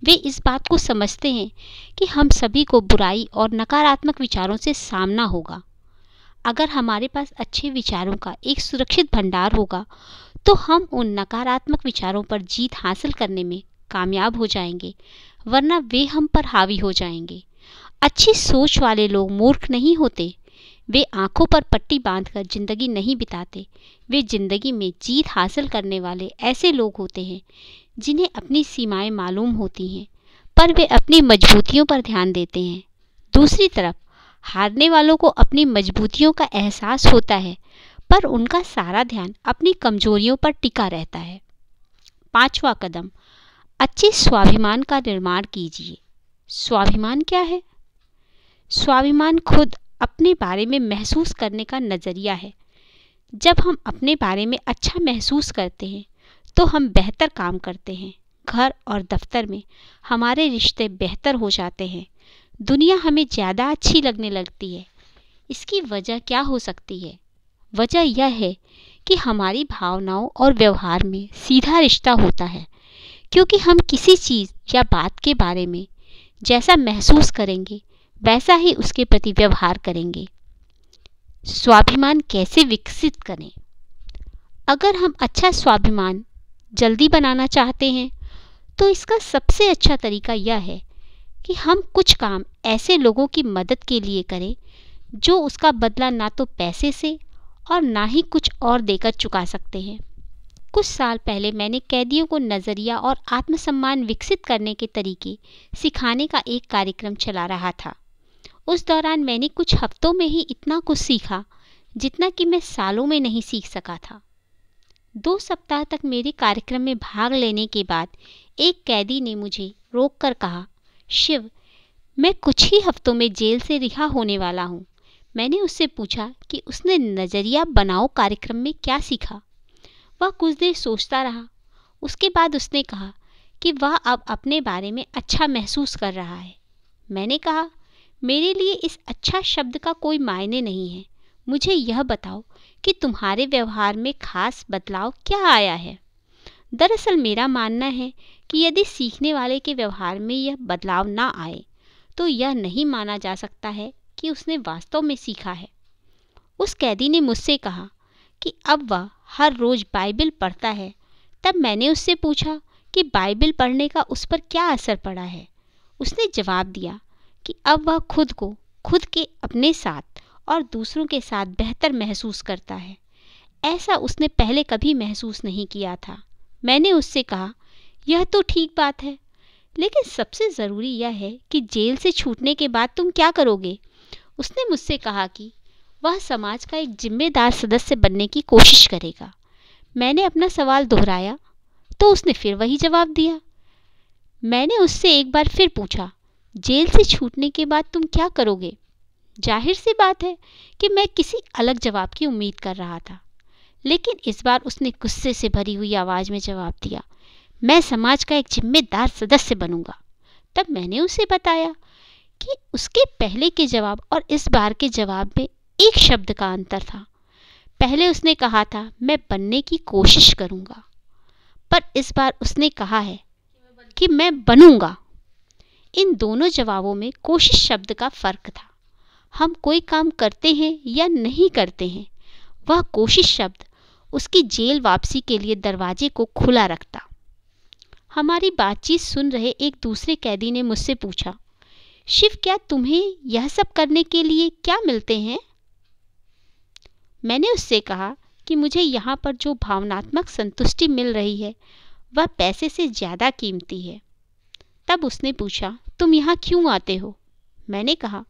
वे इस बात को समझते हैं कि हम सभी को बुराई और नकारात्मक विचारों से सामना होगा। अगर हमारे पास अच्छे विचारों का एक सुरक्षित भंडार होगा तो हम उन नकारात्मक विचारों पर जीत हासिल करने में कामयाब हो जाएंगे, वरना वे हम पर हावी हो जाएंगे। अच्छी सोच वाले लोग मूर्ख नहीं होते। वे आंखों पर पट्टी बांधकर जिंदगी नहीं बिताते। वे जिंदगी में जीत हासिल करने वाले ऐसे लोग होते हैं जिन्हें अपनी सीमाएं मालूम होती हैं, पर वे अपनी मजबूतियों पर ध्यान देते हैं। दूसरी तरफ हारने वालों को अपनी मजबूतियों का एहसास होता है, पर उनका सारा ध्यान अपनी कमजोरियों पर टिका रहता है। 5वां कदम, अच्छे स्वाभिमान का निर्माण कीजिए। स्वाभिमान क्या है? स्वाभिमान खुद अपने बारे में महसूस करने का नज़रिया है। जब हम अपने बारे में अच्छा महसूस करते हैं तो हम बेहतर काम करते हैं। घर और दफ्तर में हमारे रिश्ते बेहतर हो जाते हैं। दुनिया हमें ज़्यादा अच्छी लगने लगती है। इसकी वजह क्या हो सकती है? वजह यह है कि हमारी भावनाओं और व्यवहार में सीधा रिश्ता होता है, क्योंकि हम किसी चीज़ या बात के बारे में जैसा महसूस करेंगे वैसा ही उसके प्रति व्यवहार करेंगे। स्वाभिमान कैसे विकसित करें? अगर हम अच्छा स्वाभिमान जल्दी बनाना चाहते हैं तो इसका सबसे अच्छा तरीका यह है कि हम कुछ काम ऐसे लोगों की मदद के लिए करें जो उसका बदला ना तो पैसे से और ना ही कुछ और देकर चुका सकते हैं। कुछ साल पहले मैंने कैदियों को नज़रिया और आत्मसम्मान विकसित करने के तरीके सिखाने का एक कार्यक्रम चला रहा था। उस दौरान मैंने कुछ हफ्तों में ही इतना कुछ सीखा जितना कि मैं सालों में नहीं सीख सका था। 2 सप्ताह तक मेरे कार्यक्रम में भाग लेने के बाद एक कैदी ने मुझे रोककर कहा, शिव, मैं कुछ ही हफ्तों में जेल से रिहा होने वाला हूँ। मैंने उससे पूछा कि उसने नज़रिया बनाओ कार्यक्रम में क्या सीखा। वह कुछ देर सोचता रहा। उसके बाद उसने कहा कि वह अब अपने बारे में अच्छा महसूस कर रहा है। मैंने कहा, मेरे लिए इस अच्छा शब्द का कोई मायने नहीं है। मुझे यह बताओ कि तुम्हारे व्यवहार में खास बदलाव क्या आया है। दरअसल मेरा मानना है कि यदि सीखने वाले के व्यवहार में यह बदलाव ना आए तो यह नहीं माना जा सकता है कि उसने वास्तव में सीखा है। उस कैदी ने मुझसे कहा कि अब वह हर रोज़ बाइबल पढ़ता है। तब मैंने उससे पूछा कि बाइबल पढ़ने का उस पर क्या असर पड़ा है। उसने जवाब दिया कि अब वह खुद को, खुद के अपने साथ और दूसरों के साथ बेहतर महसूस करता है। ऐसा उसने पहले कभी महसूस नहीं किया था। मैंने उससे कहा, यह तो ठीक बात है, लेकिन सबसे ज़रूरी यह है कि जेल से छूटने के बाद तुम क्या करोगे। उसने मुझसे कहा कि वह समाज का एक जिम्मेदार सदस्य बनने की कोशिश करेगा। मैंने अपना सवाल दोहराया तो उसने फिर वही जवाब दिया। मैंने उससे एक बार फिर पूछा, जेल से छूटने के बाद तुम क्या करोगे। जाहिर सी बात है कि मैं किसी अलग जवाब की उम्मीद कर रहा था, लेकिन इस बार उसने गुस्से से भरी हुई आवाज़ में जवाब दिया, मैं समाज का एक जिम्मेदार सदस्य बनूंगा। तब मैंने उसे बताया कि उसके पहले के जवाब और इस बार के जवाब में एक शब्द का अंतर था। पहले उसने कहा था मैं बनने की कोशिश करूंगा, पर इस बार उसने कहा है कि मैं बनूंगा। इन दोनों जवाबों में कोशिश शब्द का फर्क था। हम कोई काम करते हैं या नहीं करते हैं, वह कोशिश शब्द उसकी जेल वापसी के लिए दरवाजे को खुला रखता। हमारी बातचीत सुन रहे एक दूसरे कैदी ने मुझसे पूछा, शिव, क्या तुम्हें यह सब करने के लिए क्या मिलते हैं। मैंने उससे कहा कि मुझे यहाँ पर जो भावनात्मक संतुष्टि मिल रही है वह पैसे से ज़्यादा कीमती है। तब उसने पूछा, तुम यहाँ क्यों आते हो। मैंने कहा,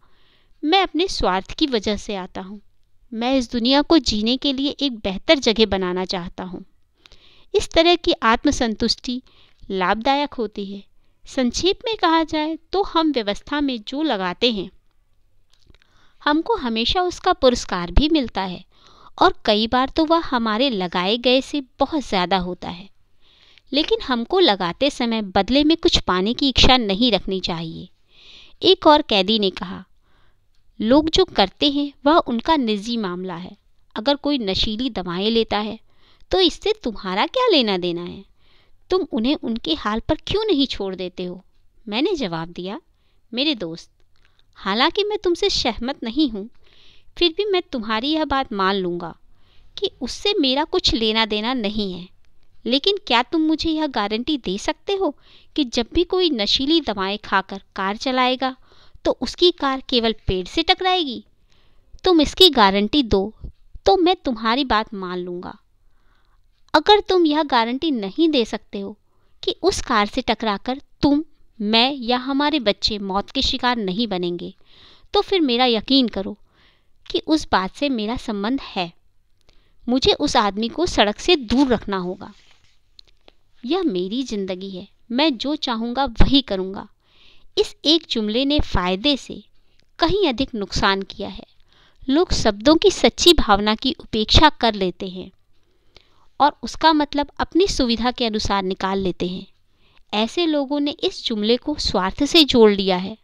मैं अपने स्वार्थ की वजह से आता हूँ। मैं इस दुनिया को जीने के लिए एक बेहतर जगह बनाना चाहता हूँ। इस तरह की आत्मसंतुष्टि लाभदायक होती है। संक्षेप में कहा जाए तो हम व्यवस्था में जो लगाते हैं हमको हमेशा उसका पुरस्कार भी मिलता है, और कई बार तो वह हमारे लगाए गए से बहुत ज़्यादा होता है। लेकिन हमको लगाते समय बदले में कुछ पाने की इच्छा नहीं रखनी चाहिए। एक और कैदी ने कहा, लोग जो करते हैं वह उनका निजी मामला है। अगर कोई नशीली दवाएं लेता है तो इससे तुम्हारा क्या लेना देना है। तुम उन्हें उनके हाल पर क्यों नहीं छोड़ देते हो। मैंने जवाब दिया, मेरे दोस्त, हालांकि मैं तुमसे सहमत नहीं हूँ, फिर भी मैं तुम्हारी यह बात मान लूँगा कि उससे मेरा कुछ लेना देना नहीं है। लेकिन क्या तुम मुझे यह गारंटी दे सकते हो कि जब भी कोई नशीली दवाएं खाकर कार चलाएगा तो उसकी कार केवल पेड़ से टकराएगी। तुम इसकी गारंटी दो तो मैं तुम्हारी बात मान लूँगा। अगर तुम यह गारंटी नहीं दे सकते हो कि उस कार से टकराकर तुम, मैं या हमारे बच्चे मौत के शिकार नहीं बनेंगे, तो फिर मेरा यकीन करो कि उस बात से मेरा संबंध है। मुझे उस आदमी को सड़क से दूर रखना होगा। यह मेरी जिंदगी है, मैं जो चाहूँगा वही करूँगा। इस एक जुमले ने फायदे से कहीं अधिक नुकसान किया है। लोग शब्दों की सच्ची भावना की उपेक्षा कर लेते हैं और उसका मतलब अपनी सुविधा के अनुसार निकाल लेते हैं। ऐसे लोगों ने इस जुमले को स्वार्थ से जोड़ लिया है,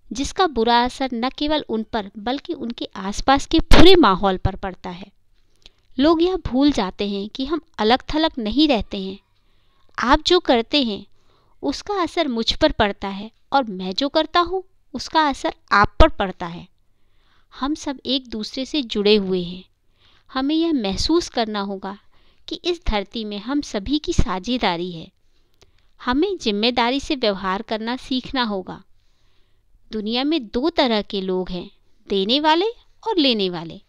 जिसका बुरा असर न केवल उन पर बल्कि उनके आसपास के पूरे माहौल पर पड़ता है। लोग यह भूल जाते हैं कि हम अलग थलग नहीं रहते हैं। आप जो करते हैं उसका असर मुझ पर पड़ता है और मैं जो करता हूँ उसका असर आप पर पड़ता है। हम सब एक दूसरे से जुड़े हुए हैं। हमें यह महसूस करना होगा कि इस धरती में हम सभी की साझेदारी है। हमें जिम्मेदारी से व्यवहार करना सीखना होगा। दुनिया में दो तरह के लोग हैं, देने वाले और लेने वाले।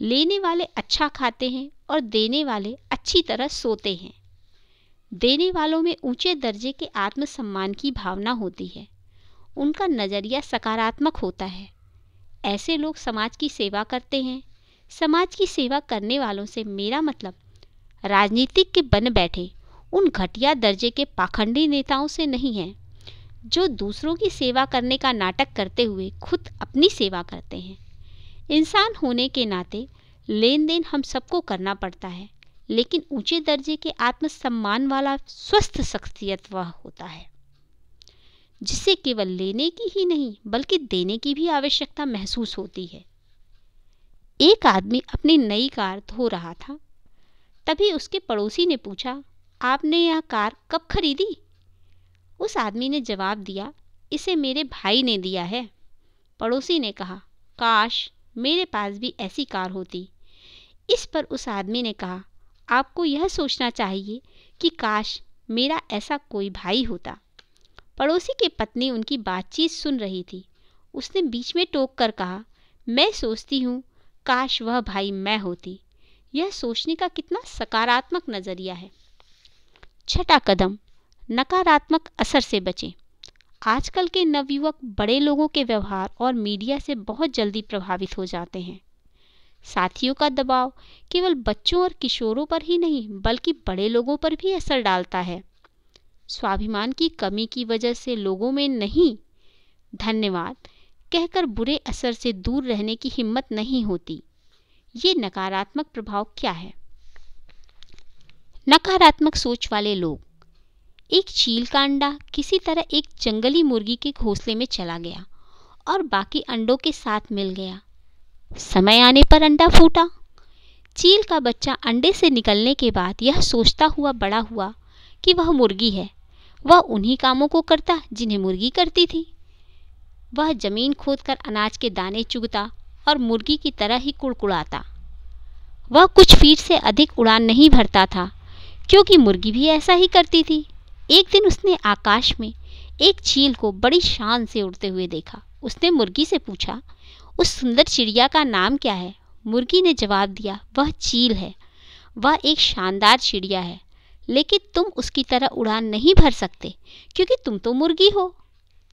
लेने वाले अच्छा खाते हैं और देने वाले अच्छी तरह सोते हैं। देने वालों में ऊंचे दर्जे के आत्मसम्मान की भावना होती है। उनका नज़रिया सकारात्मक होता है। ऐसे लोग समाज की सेवा करते हैं। समाज की सेवा करने वालों से मेरा मतलब राजनीतिक के बन बैठे उन घटिया दर्जे के पाखंडी नेताओं से नहीं है, जो दूसरों की सेवा करने का नाटक करते हुए खुद अपनी सेवा करते हैं। इंसान होने के नाते लेन देन हम सबको करना पड़ता है, लेकिन ऊंचे दर्जे के आत्मसम्मान वाला स्वस्थ शख्सियत वह होता है जिसे केवल लेने की ही नहीं बल्कि देने की भी आवश्यकता महसूस होती है। एक आदमी अपनी नई कार धो रहा था। तभी उसके पड़ोसी ने पूछा, आपने यह कार कब खरीदी। उस आदमी ने जवाब दिया, इसे मेरे भाई ने दिया है। पड़ोसी ने कहा, काश मेरे पास भी ऐसी कार होती। इस पर उस आदमी ने कहा, आपको यह सोचना चाहिए कि काश मेरा ऐसा कोई भाई होता। पड़ोसी की पत्नी उनकी बातचीत सुन रही थी। उसने बीच में टोक कर कहा, मैं सोचती हूँ काश वह भाई मैं होती। यह सोचने का कितना सकारात्मक नज़रिया है। छठा कदम, नकारात्मक असर से बचें। आजकल के नवयुवक बड़े लोगों के व्यवहार और मीडिया से बहुत जल्दी प्रभावित हो जाते हैं। साथियों का दबाव केवल बच्चों और किशोरों पर ही नहीं बल्कि बड़े लोगों पर भी असर डालता है। स्वाभिमान की कमी की वजह से लोगों में नहीं धन्यवाद कहकर बुरे असर से दूर रहने की हिम्मत नहीं होती। ये नकारात्मक प्रभाव क्या है? नकारात्मक सोच वाले लोग। एक चील का अंडा किसी तरह एक जंगली मुर्गी के घोंसले में चला गया और बाकी अंडों के साथ मिल गया। समय आने पर अंडा फूटा। चील का बच्चा अंडे से निकलने के बाद यह सोचता हुआ बड़ा हुआ कि वह मुर्गी है। वह उन्हीं कामों को करता जिन्हें मुर्गी करती थी। वह जमीन खोदकर अनाज के दाने चुगता और मुर्गी की तरह ही कुड़कुड़ाता। वह कुछ फीट से अधिक उड़ान नहीं भरता था क्योंकि मुर्गी भी ऐसा ही करती थी। एक दिन उसने आकाश में एक चील को बड़ी शान से उड़ते हुए देखा। उसने मुर्गी से पूछा, उस सुंदर चिड़िया का नाम क्या है? मुर्गी ने जवाब दिया, वह चील है। वह एक शानदार चिड़िया है, लेकिन तुम उसकी तरह उड़ान नहीं भर सकते क्योंकि तुम तो मुर्गी हो।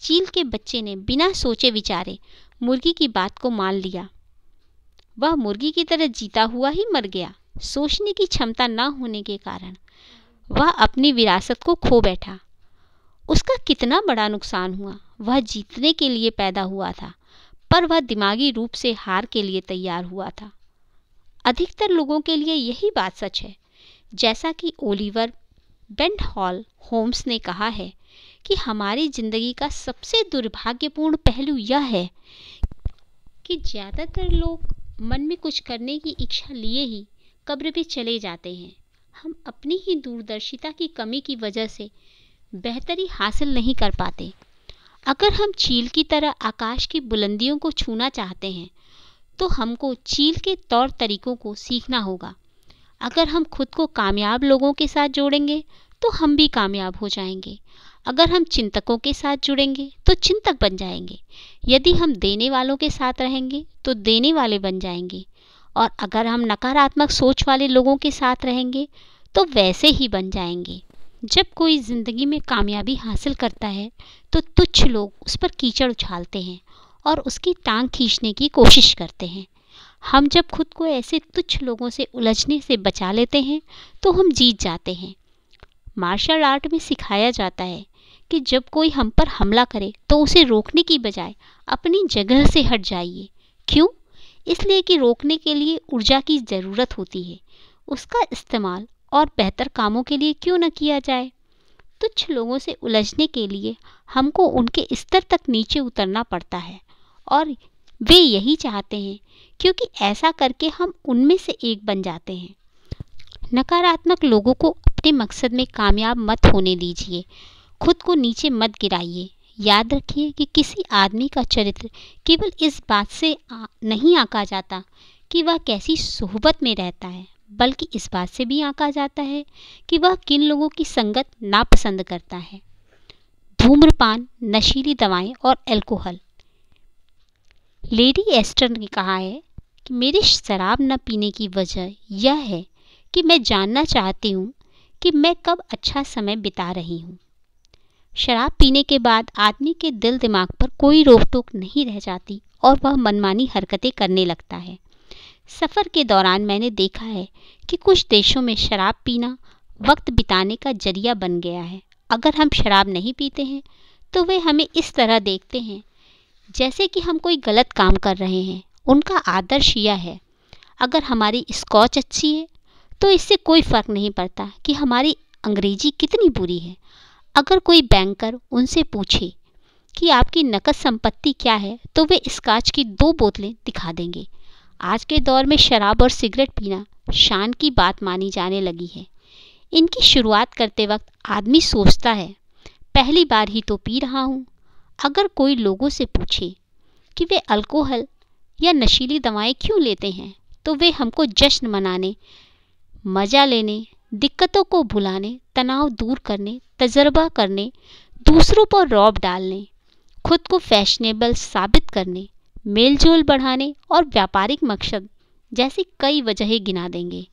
चील के बच्चे ने बिना सोचे विचारे मुर्गी की बात को मान लिया। वह मुर्गी की तरह जीता हुआ ही मर गया। सोचने की क्षमता न होने के कारण वह अपनी विरासत को खो बैठा। उसका कितना बड़ा नुकसान हुआ। वह जीतने के लिए पैदा हुआ था, पर वह दिमागी रूप से हार के लिए तैयार हुआ था। अधिकतर लोगों के लिए यही बात सच है। जैसा कि ओलिवर बेंटहॉल होम्स ने कहा है कि हमारी जिंदगी का सबसे दुर्भाग्यपूर्ण पहलू यह है कि ज़्यादातर लोग मन में कुछ करने की इच्छा लिए ही कब्र पे चले जाते हैं। हम अपनी ही दूरदर्शिता की कमी की वजह से बेहतरी हासिल नहीं कर पाते। अगर हम चील की तरह आकाश की बुलंदियों को छूना चाहते हैं तो हमको चील के तौर तरीकों को सीखना होगा। अगर हम खुद को कामयाब लोगों के साथ जोड़ेंगे तो हम भी कामयाब हो जाएंगे। अगर हम चिंतकों के साथ जुड़ेंगे तो चिंतक बन जाएंगे। यदि हम देने वालों के साथ रहेंगे तो देने वाले बन जाएंगे। और अगर हम नकारात्मक सोच वाले लोगों के साथ रहेंगे तो वैसे ही बन जाएंगे। जब कोई ज़िंदगी में कामयाबी हासिल करता है तो तुच्छ लोग उस पर कीचड़ उछालते हैं और उसकी टांग खींचने की कोशिश करते हैं। हम जब खुद को ऐसे तुच्छ लोगों से उलझने से बचा लेते हैं तो हम जीत जाते हैं। मार्शल आर्ट में सिखाया जाता है कि जब कोई हम पर हमला करे तो उसे रोकने की बजाय अपनी जगह से हट जाइए। क्यों? इसलिए कि रोकने के लिए ऊर्जा की ज़रूरत होती है। उसका इस्तेमाल और बेहतर कामों के लिए क्यों न किया जाए। तुच्छ लोगों से उलझने के लिए हमको उनके स्तर तक नीचे उतरना पड़ता है और वे यही चाहते हैं, क्योंकि ऐसा करके हम उनमें से एक बन जाते हैं। नकारात्मक लोगों को अपने मकसद में कामयाब मत होने दीजिए। खुद को नीचे मत गिराइए। याद रखिए कि किसी आदमी का चरित्र केवल इस बात से नहीं आंका जाता कि वह कैसी सोहबत में रहता है, बल्कि इस बात से भी आंका जाता है कि वह किन लोगों की संगत नापसंद करता है। धूम्रपान, नशीली दवाएं और अल्कोहल। लेडी एस्टर ने कहा है कि मेरे शराब न पीने की वजह यह है कि मैं जानना चाहती हूँ कि मैं कब अच्छा समय बिता रही हूँ। शराब पीने के बाद आदमी के दिल दिमाग पर कोई रोक टोक नहीं रह जाती और वह मनमानी हरकतें करने लगता है। सफ़र के दौरान मैंने देखा है कि कुछ देशों में शराब पीना वक्त बिताने का जरिया बन गया है। अगर हम शराब नहीं पीते हैं तो वे हमें इस तरह देखते हैं जैसे कि हम कोई गलत काम कर रहे हैं। उनका आदर्श यह है, अगर हमारी स्कॉच अच्छी है तो इससे कोई फ़र्क नहीं पड़ता कि हमारी अंग्रेजी कितनी बुरी है। अगर कोई बैंकर उनसे पूछे कि आपकी नकद संपत्ति क्या है तो वे स्कॉच की 2 बोतलें दिखा देंगे। आज के दौर में शराब और सिगरेट पीना शान की बात मानी जाने लगी है। इनकी शुरुआत करते वक्त आदमी सोचता है, पहली बार ही तो पी रहा हूँ। अगर कोई लोगों से पूछे कि वे अल्कोहल या नशीली दवाएं क्यों लेते हैं तो वे हमको जश्न मनाने, मज़ा लेने, दिक्कतों को भुलाने, तनाव दूर करने, तजर्बा करने, दूसरों पर रौब डालने, खुद को फैशनेबल साबित करने, मेलजोल बढ़ाने और व्यापारिक मकसद जैसी कई वजहें गिना देंगे।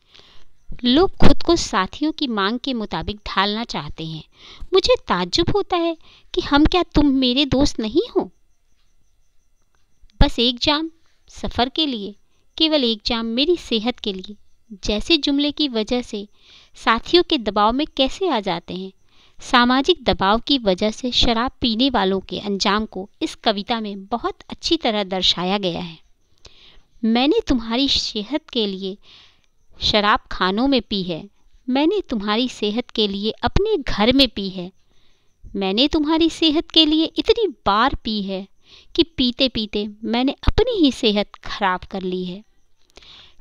लोग खुद को साथियों की मांग के मुताबिक ढालना चाहते हैं। मुझे ताज्जुब होता है कि हम क्या तुम मेरे दोस्त नहीं हो? बस एक जाम सफ़र के लिए, केवल एक जाम मेरी सेहत के लिए जैसे जुमले की वजह से साथियों के दबाव में कैसे आ जाते हैं। सामाजिक दबाव की वजह से शराब पीने वालों के अंजाम को इस कविता में बहुत अच्छी तरह दर्शाया गया है। मैंने तुम्हारी सेहत के लिए शराब खानों में पी है, मैंने तुम्हारी सेहत के लिए अपने घर में पी है, मैंने तुम्हारी सेहत के लिए इतनी बार पी है कि पीते पीते मैंने अपनी ही सेहत खराब कर ली है।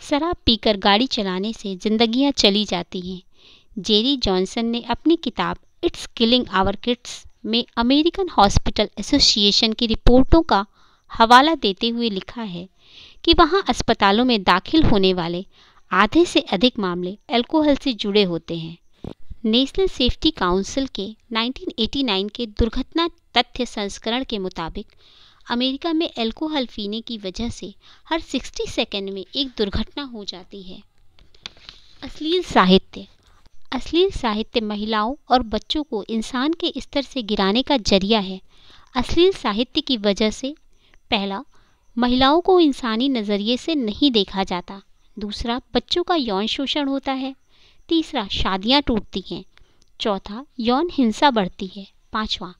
शराब पीकर गाड़ी चलाने से जिंदगियां चली जाती हैं। जेरी जॉनसन ने अपनी किताब इट्स किलिंग आवर किड्स में अमेरिकन हॉस्पिटल एसोसिएशन की रिपोर्टों का हवाला देते हुए लिखा है कि वहां अस्पतालों में दाखिल होने वाले आधे से अधिक मामले अल्कोहल से जुड़े होते हैं। नेशनल सेफ्टी काउंसिल के 1989 के दुर्घटना तथ्य संस्करण के मुताबिक अमेरिका में अल्कोहल पीने की वजह से हर 60 सेकंड में एक दुर्घटना हो जाती है। अश्लील साहित्य महिलाओं और बच्चों को इंसान के स्तर से गिराने का जरिया है। अश्लील साहित्य की वजह से पहला, महिलाओं को इंसानी नज़रिए से नहीं देखा जाता। दूसरा, बच्चों का यौन शोषण होता है। तीसरा, शादियां टूटती हैं। चौथा, यौन हिंसा बढ़ती है। पांचवा,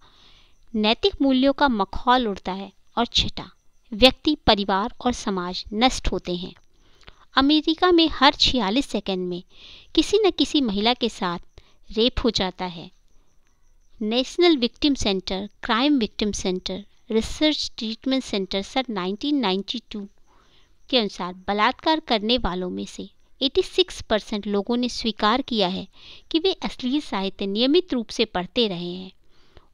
नैतिक मूल्यों का मखौल उड़ता है। और छठा, व्यक्ति, परिवार और समाज नष्ट होते हैं। अमेरिका में हर 46 सेकंड में किसी न किसी महिला के साथ रेप हो जाता है। National victim centre, crime victim centre, research treatment centre सन 1992 के अनुसार बलात्कार करने वालों में से 86% लोगों ने स्वीकार किया है कि वे अश्लील साहित्य नियमित रूप से पढ़ते रहे हैं।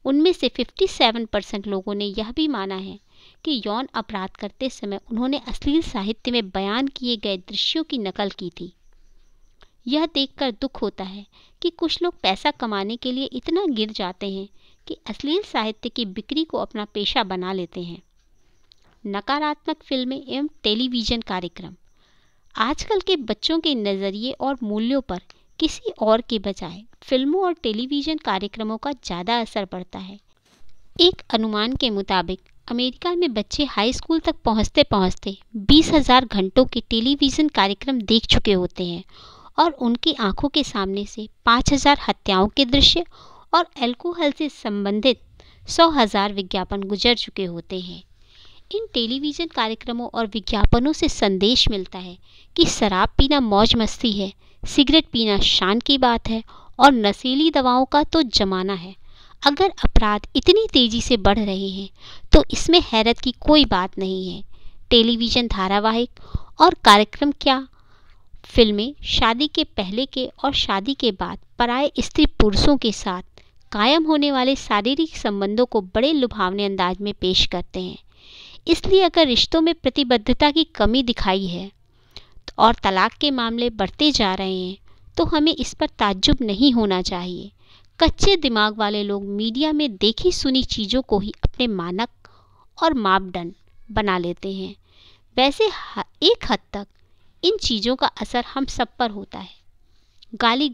उनमें से 57% लोगों ने यह भी माना है कि यौन अपराध करते समय उन्होंने अश्लील साहित्य में बयान किए गए दृश्यों की नकल की थी। यह देखकर दुख होता है कि कुछ लोग पैसा कमाने के लिए इतना गिर जाते हैं कि अश्लील साहित्य की बिक्री को अपना पेशा बना लेते हैं। नकारात्मक फिल्में एवं टेलीविज़न कार्यक्रम आजकल के बच्चों के नज़रिए और मूल्यों पर किसी और के बजाय फिल्मों और टेलीविज़न कार्यक्रमों का ज़्यादा असर पड़ता है। एक अनुमान के मुताबिक अमेरिका में बच्चे हाई स्कूल तक पहुंचते पहुंचते 20,000 घंटों के टेलीविज़न कार्यक्रम देख चुके होते हैं और उनकी आंखों के सामने से 5,000 हत्याओं के दृश्य और अल्कोहल से संबंधित 100,000 विज्ञापन गुजर चुके होते हैं। इन टेलीविज़न कार्यक्रमों और विज्ञापनों से संदेश मिलता है कि शराब पीना मौज मस्ती है, सिगरेट पीना शान की बात है और नशीली दवाओं का तो जमाना है। अगर अपराध इतनी तेज़ी से बढ़ रहे हैं तो इसमें हैरत की कोई बात नहीं है। टेलीविज़न धारावाहिक और कार्यक्रम क्या, फिल्में शादी के पहले के और शादी के बाद पराये स्त्री पुरुषों के साथ कायम होने वाले शारीरिक संबंधों को बड़े लुभावने अंदाज में पेश करते हैं। इसलिए अगर रिश्तों में प्रतिबद्धता की कमी दिखाई है और तलाक के मामले बढ़ते जा रहे हैं तो हमें इस पर ताज्जुब नहीं होना चाहिए। कच्चे दिमाग वाले लोग मीडिया में देखी सुनी चीज़ों को ही अपने मानक और मापदंड बना लेते हैं। वैसे एक हद तक इन चीज़ों का असर हम सब पर होता है। गाली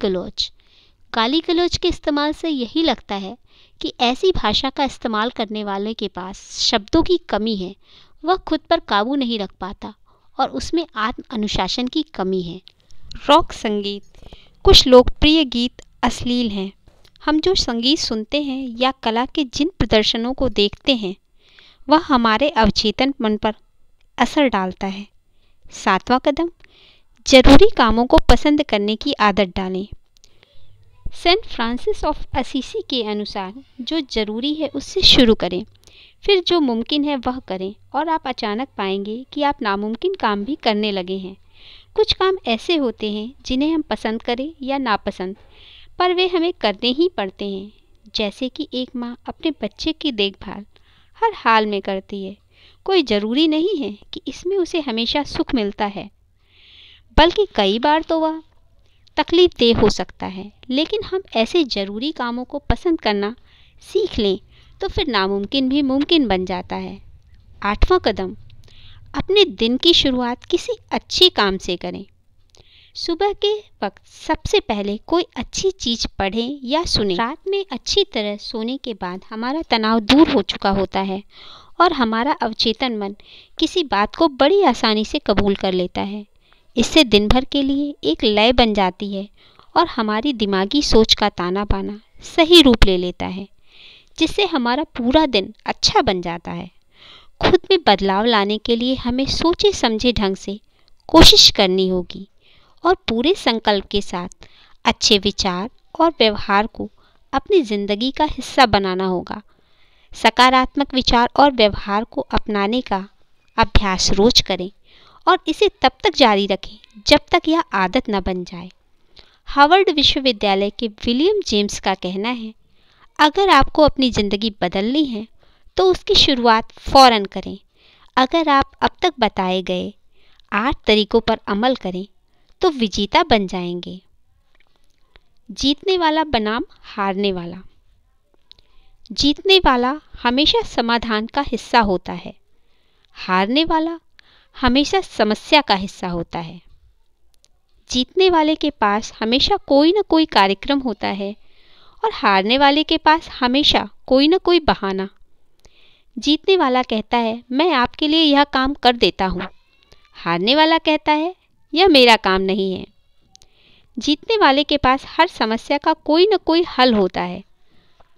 गलौज के इस्तेमाल से यही लगता है कि ऐसी भाषा का इस्तेमाल करने वाले के पास शब्दों की कमी है, वह खुद पर काबू नहीं रख पाता और उसमें आत्म अनुशासन की कमी है। रॉक संगीत, कुछ लोकप्रिय गीत अश्लील हैं। हम जो संगीत सुनते हैं या कला के जिन प्रदर्शनों को देखते हैं वह हमारे अवचेतन मन पर असर डालता है। 7वां कदम, जरूरी कामों को पसंद करने की आदत डालें। सेंट फ्रांसिस ऑफ असीसी के अनुसार जो ज़रूरी है उससे शुरू करें, फिर जो मुमकिन है वह करें और आप अचानक पाएंगे कि आप नामुमकिन काम भी करने लगे हैं। कुछ काम ऐसे होते हैं जिन्हें हम पसंद करें या नापसंद पर वे हमें करने ही पड़ते हैं। जैसे कि एक माँ अपने बच्चे की देखभाल हर हाल में करती है। कोई ज़रूरी नहीं है कि इसमें उसे हमेशा सुख मिलता है, बल्कि कई बार तो वह तकलीफदेह हो सकता है, लेकिन हम ऐसे ज़रूरी कामों को पसंद करना सीख लें तो फिर नामुमकिन भी मुमकिन बन जाता है। 8वां कदम, अपने दिन की शुरुआत किसी अच्छे काम से करें। सुबह के वक्त सबसे पहले कोई अच्छी चीज़ पढ़ें या सुनें। रात में अच्छी तरह सोने के बाद हमारा तनाव दूर हो चुका होता है और हमारा अवचेतन मन किसी बात को बड़ी आसानी से कबूल कर लेता है। इससे दिन भर के लिए एक लय बन जाती है और हमारी दिमागी सोच का ताना बाना सही रूप ले लेता है, जिससे हमारा पूरा दिन अच्छा बन जाता है। खुद में बदलाव लाने के लिए हमें सोचे समझे ढंग से कोशिश करनी होगी और पूरे संकल्प के साथ अच्छे विचार और व्यवहार को अपनी ज़िंदगी का हिस्सा बनाना होगा। सकारात्मक विचार और व्यवहार को अपनाने का अभ्यास रोज करें और इसे तब तक जारी रखें जब तक यह आदत न बन जाए। हार्वर्ड विश्वविद्यालय के विलियम जेम्स का कहना है, अगर आपको अपनी ज़िंदगी बदलनी है तो उसकी शुरुआत फ़ौरन करें। अगर आप अब तक बताए गए 8 तरीकों पर अमल करें तो विजेता बन जाएंगे। जीतने वाला बनाम हारने वाला। जीतने वाला हमेशा समाधान का हिस्सा होता है, हारने वाला हमेशा समस्या का हिस्सा होता है। जीतने वाले के पास हमेशा कोई न कोई कार्यक्रम होता है और हारने वाले के पास हमेशा कोई न कोई बहाना। जीतने वाला कहता है, मैं आपके लिए यह काम कर देता हूँ। हारने वाला कहता है, यह मेरा काम नहीं है। जीतने वाले के पास हर समस्या का कोई न कोई हल होता है,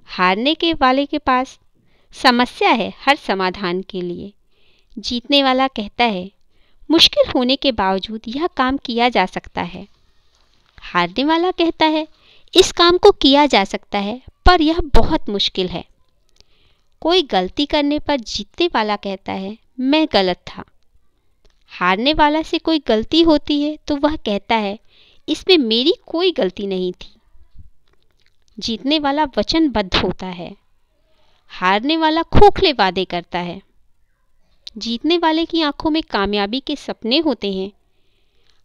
हारने के वाले के पास समस्या है हर समाधान के लिए। जीतने वाला कहता है, मुश्किल होने के बावजूद यह काम किया जा सकता है। हारने वाला कहता है, इस काम को किया जा सकता है पर यह बहुत मुश्किल है। कोई गलती करने पर जीतने वाला कहता है, मैं गलत था। हारने वाला से कोई गलती होती है तो वह कहता है, इसमें मेरी कोई गलती नहीं थी। जीतने वाला वचनबद्ध होता है, हारने वाला खोखले वादे करता है। जीतने वाले की आंखों में कामयाबी के सपने होते हैं,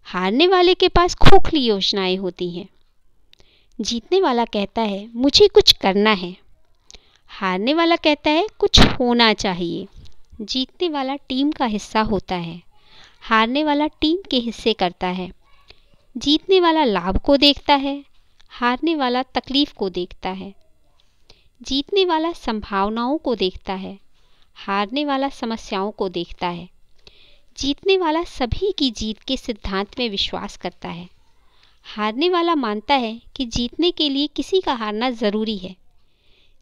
हारने वाले के पास खोखली योजनाएं होती हैं। जीतने वाला कहता है, मुझे कुछ करना है। हारने वाला कहता है, कुछ होना चाहिए। जीतने वाला टीम का हिस्सा होता है, हारने वाला टीम के हिस्से करता है। जीतने वाला लाभ को देखता है, हारने वाला तकलीफ को देखता है। जीतने वाला संभावनाओं को देखता है, हारने वाला समस्याओं को देखता है। जीतने वाला सभी की जीत के सिद्धांत में विश्वास करता है, हारने वाला मानता है कि जीतने के लिए किसी का हारना ज़रूरी है।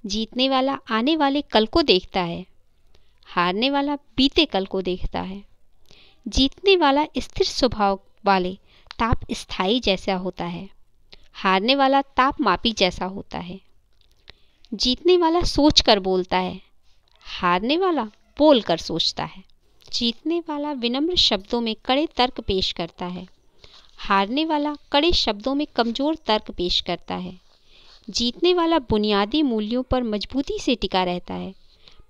जीतने वाला आने वाले कल को देखता है, हारने वाला बीते कल को देखता है। जीतने वाला स्थिर स्वभाव वाले ताप स्थायी जैसा होता है, हारने वाला ताप मापी जैसा होता है। जीतने वाला सोच कर बोलता है, हारने वाला बोल कर सोचता है। जीतने वाला विनम्र शब्दों में कड़े तर्क पेश करता है, हारने वाला कड़े शब्दों में कमज़ोर तर्क पेश करता है। जीतने वाला बुनियादी मूल्यों पर मजबूती से टिका रहता है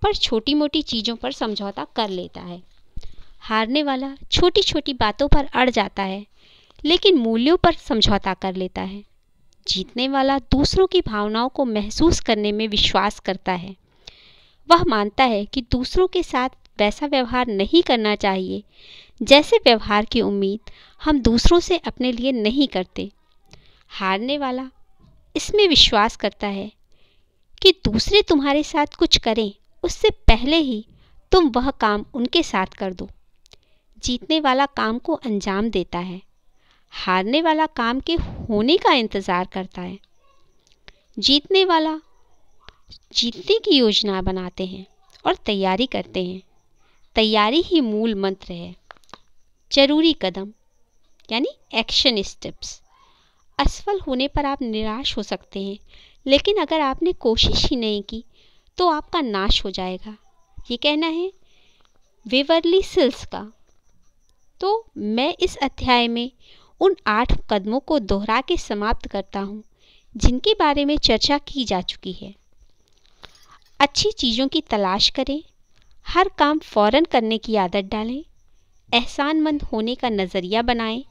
पर छोटी मोटी चीज़ों पर समझौता कर लेता है। हारने वाला छोटी छोटी बातों पर अड़ जाता है लेकिन मूल्यों पर समझौता कर लेता है। जीतने वाला दूसरों की भावनाओं को महसूस करने में विश्वास करता है। वह मानता है कि दूसरों के साथ वैसा व्यवहार नहीं करना चाहिए जैसे व्यवहार की उम्मीद हम दूसरों से अपने लिए नहीं करते। हारने वाला इसमें विश्वास करता है कि दूसरे तुम्हारे साथ कुछ करें उससे पहले ही तुम वह काम उनके साथ कर दो। जीतने वाला काम को अंजाम देता है, हारने वाला काम के होने का इंतज़ार करता है। जीतने वाला जीतने की योजना बनाते हैं और तैयारी करते हैं। तैयारी ही मूल मंत्र है। जरूरी कदम यानी एक्शन स्टेप्स। असफल होने पर आप निराश हो सकते हैं, लेकिन अगर आपने कोशिश ही नहीं की तो आपका नाश हो जाएगा। ये कहना है वेवरली सिल्स का। तो मैं इस अध्याय में उन 8 कदमों को दोहरा के समाप्त करता हूँ जिनके बारे में चर्चा की जा चुकी है। अच्छी चीज़ों की तलाश करें, हर काम फ़ौरन करने की आदत डालें, एहसानमंद होने का नज़रिया बनाएं,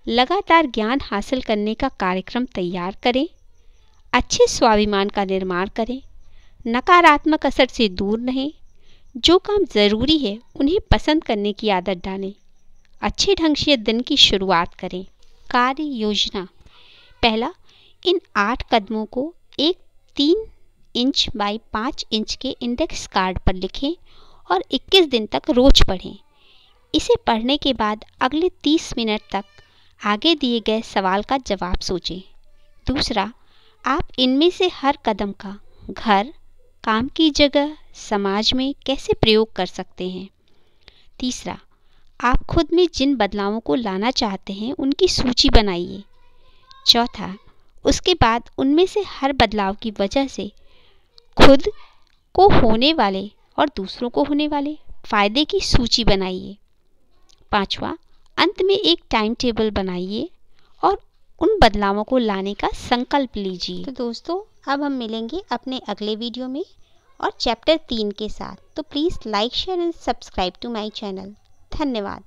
लगातार ज्ञान हासिल करने का कार्यक्रम तैयार करें। अच्छे स्वाभिमान का निर्माण करें। नकारात्मक असर से दूर रहें। जो काम ज़रूरी है उन्हें पसंद करने की आदत डालें। अच्छे ढंग से दिन की शुरुआत करें। कार्य योजना। पहला, इन 8 कदमों को एक 3 इंच बाई 5 इंच के इंडेक्स कार्ड पर लिखें और 21 दिन तक रोज पढ़ें। इसे पढ़ने के बाद अगले 30 मिनट तक आगे दिए गए सवाल का जवाब सोचें। दूसरा, आप इनमें से हर कदम का घर, काम की जगह, समाज में कैसे प्रयोग कर सकते हैं। तीसरा, आप खुद में जिन बदलावों को लाना चाहते हैं उनकी सूची बनाइए। चौथा, उसके बाद उनमें से हर बदलाव की वजह से खुद को होने वाले और दूसरों को होने वाले फ़ायदे की सूची बनाइए। पांचवा, अंत में एक टाइम टेबल बनाइए और उन बदलावों को लाने का संकल्प लीजिए। तो दोस्तों, अब हम मिलेंगे अपने अगले वीडियो में और चैप्टर 3 के साथ। तो please like, share and subscribe to my channel. धन्यवाद।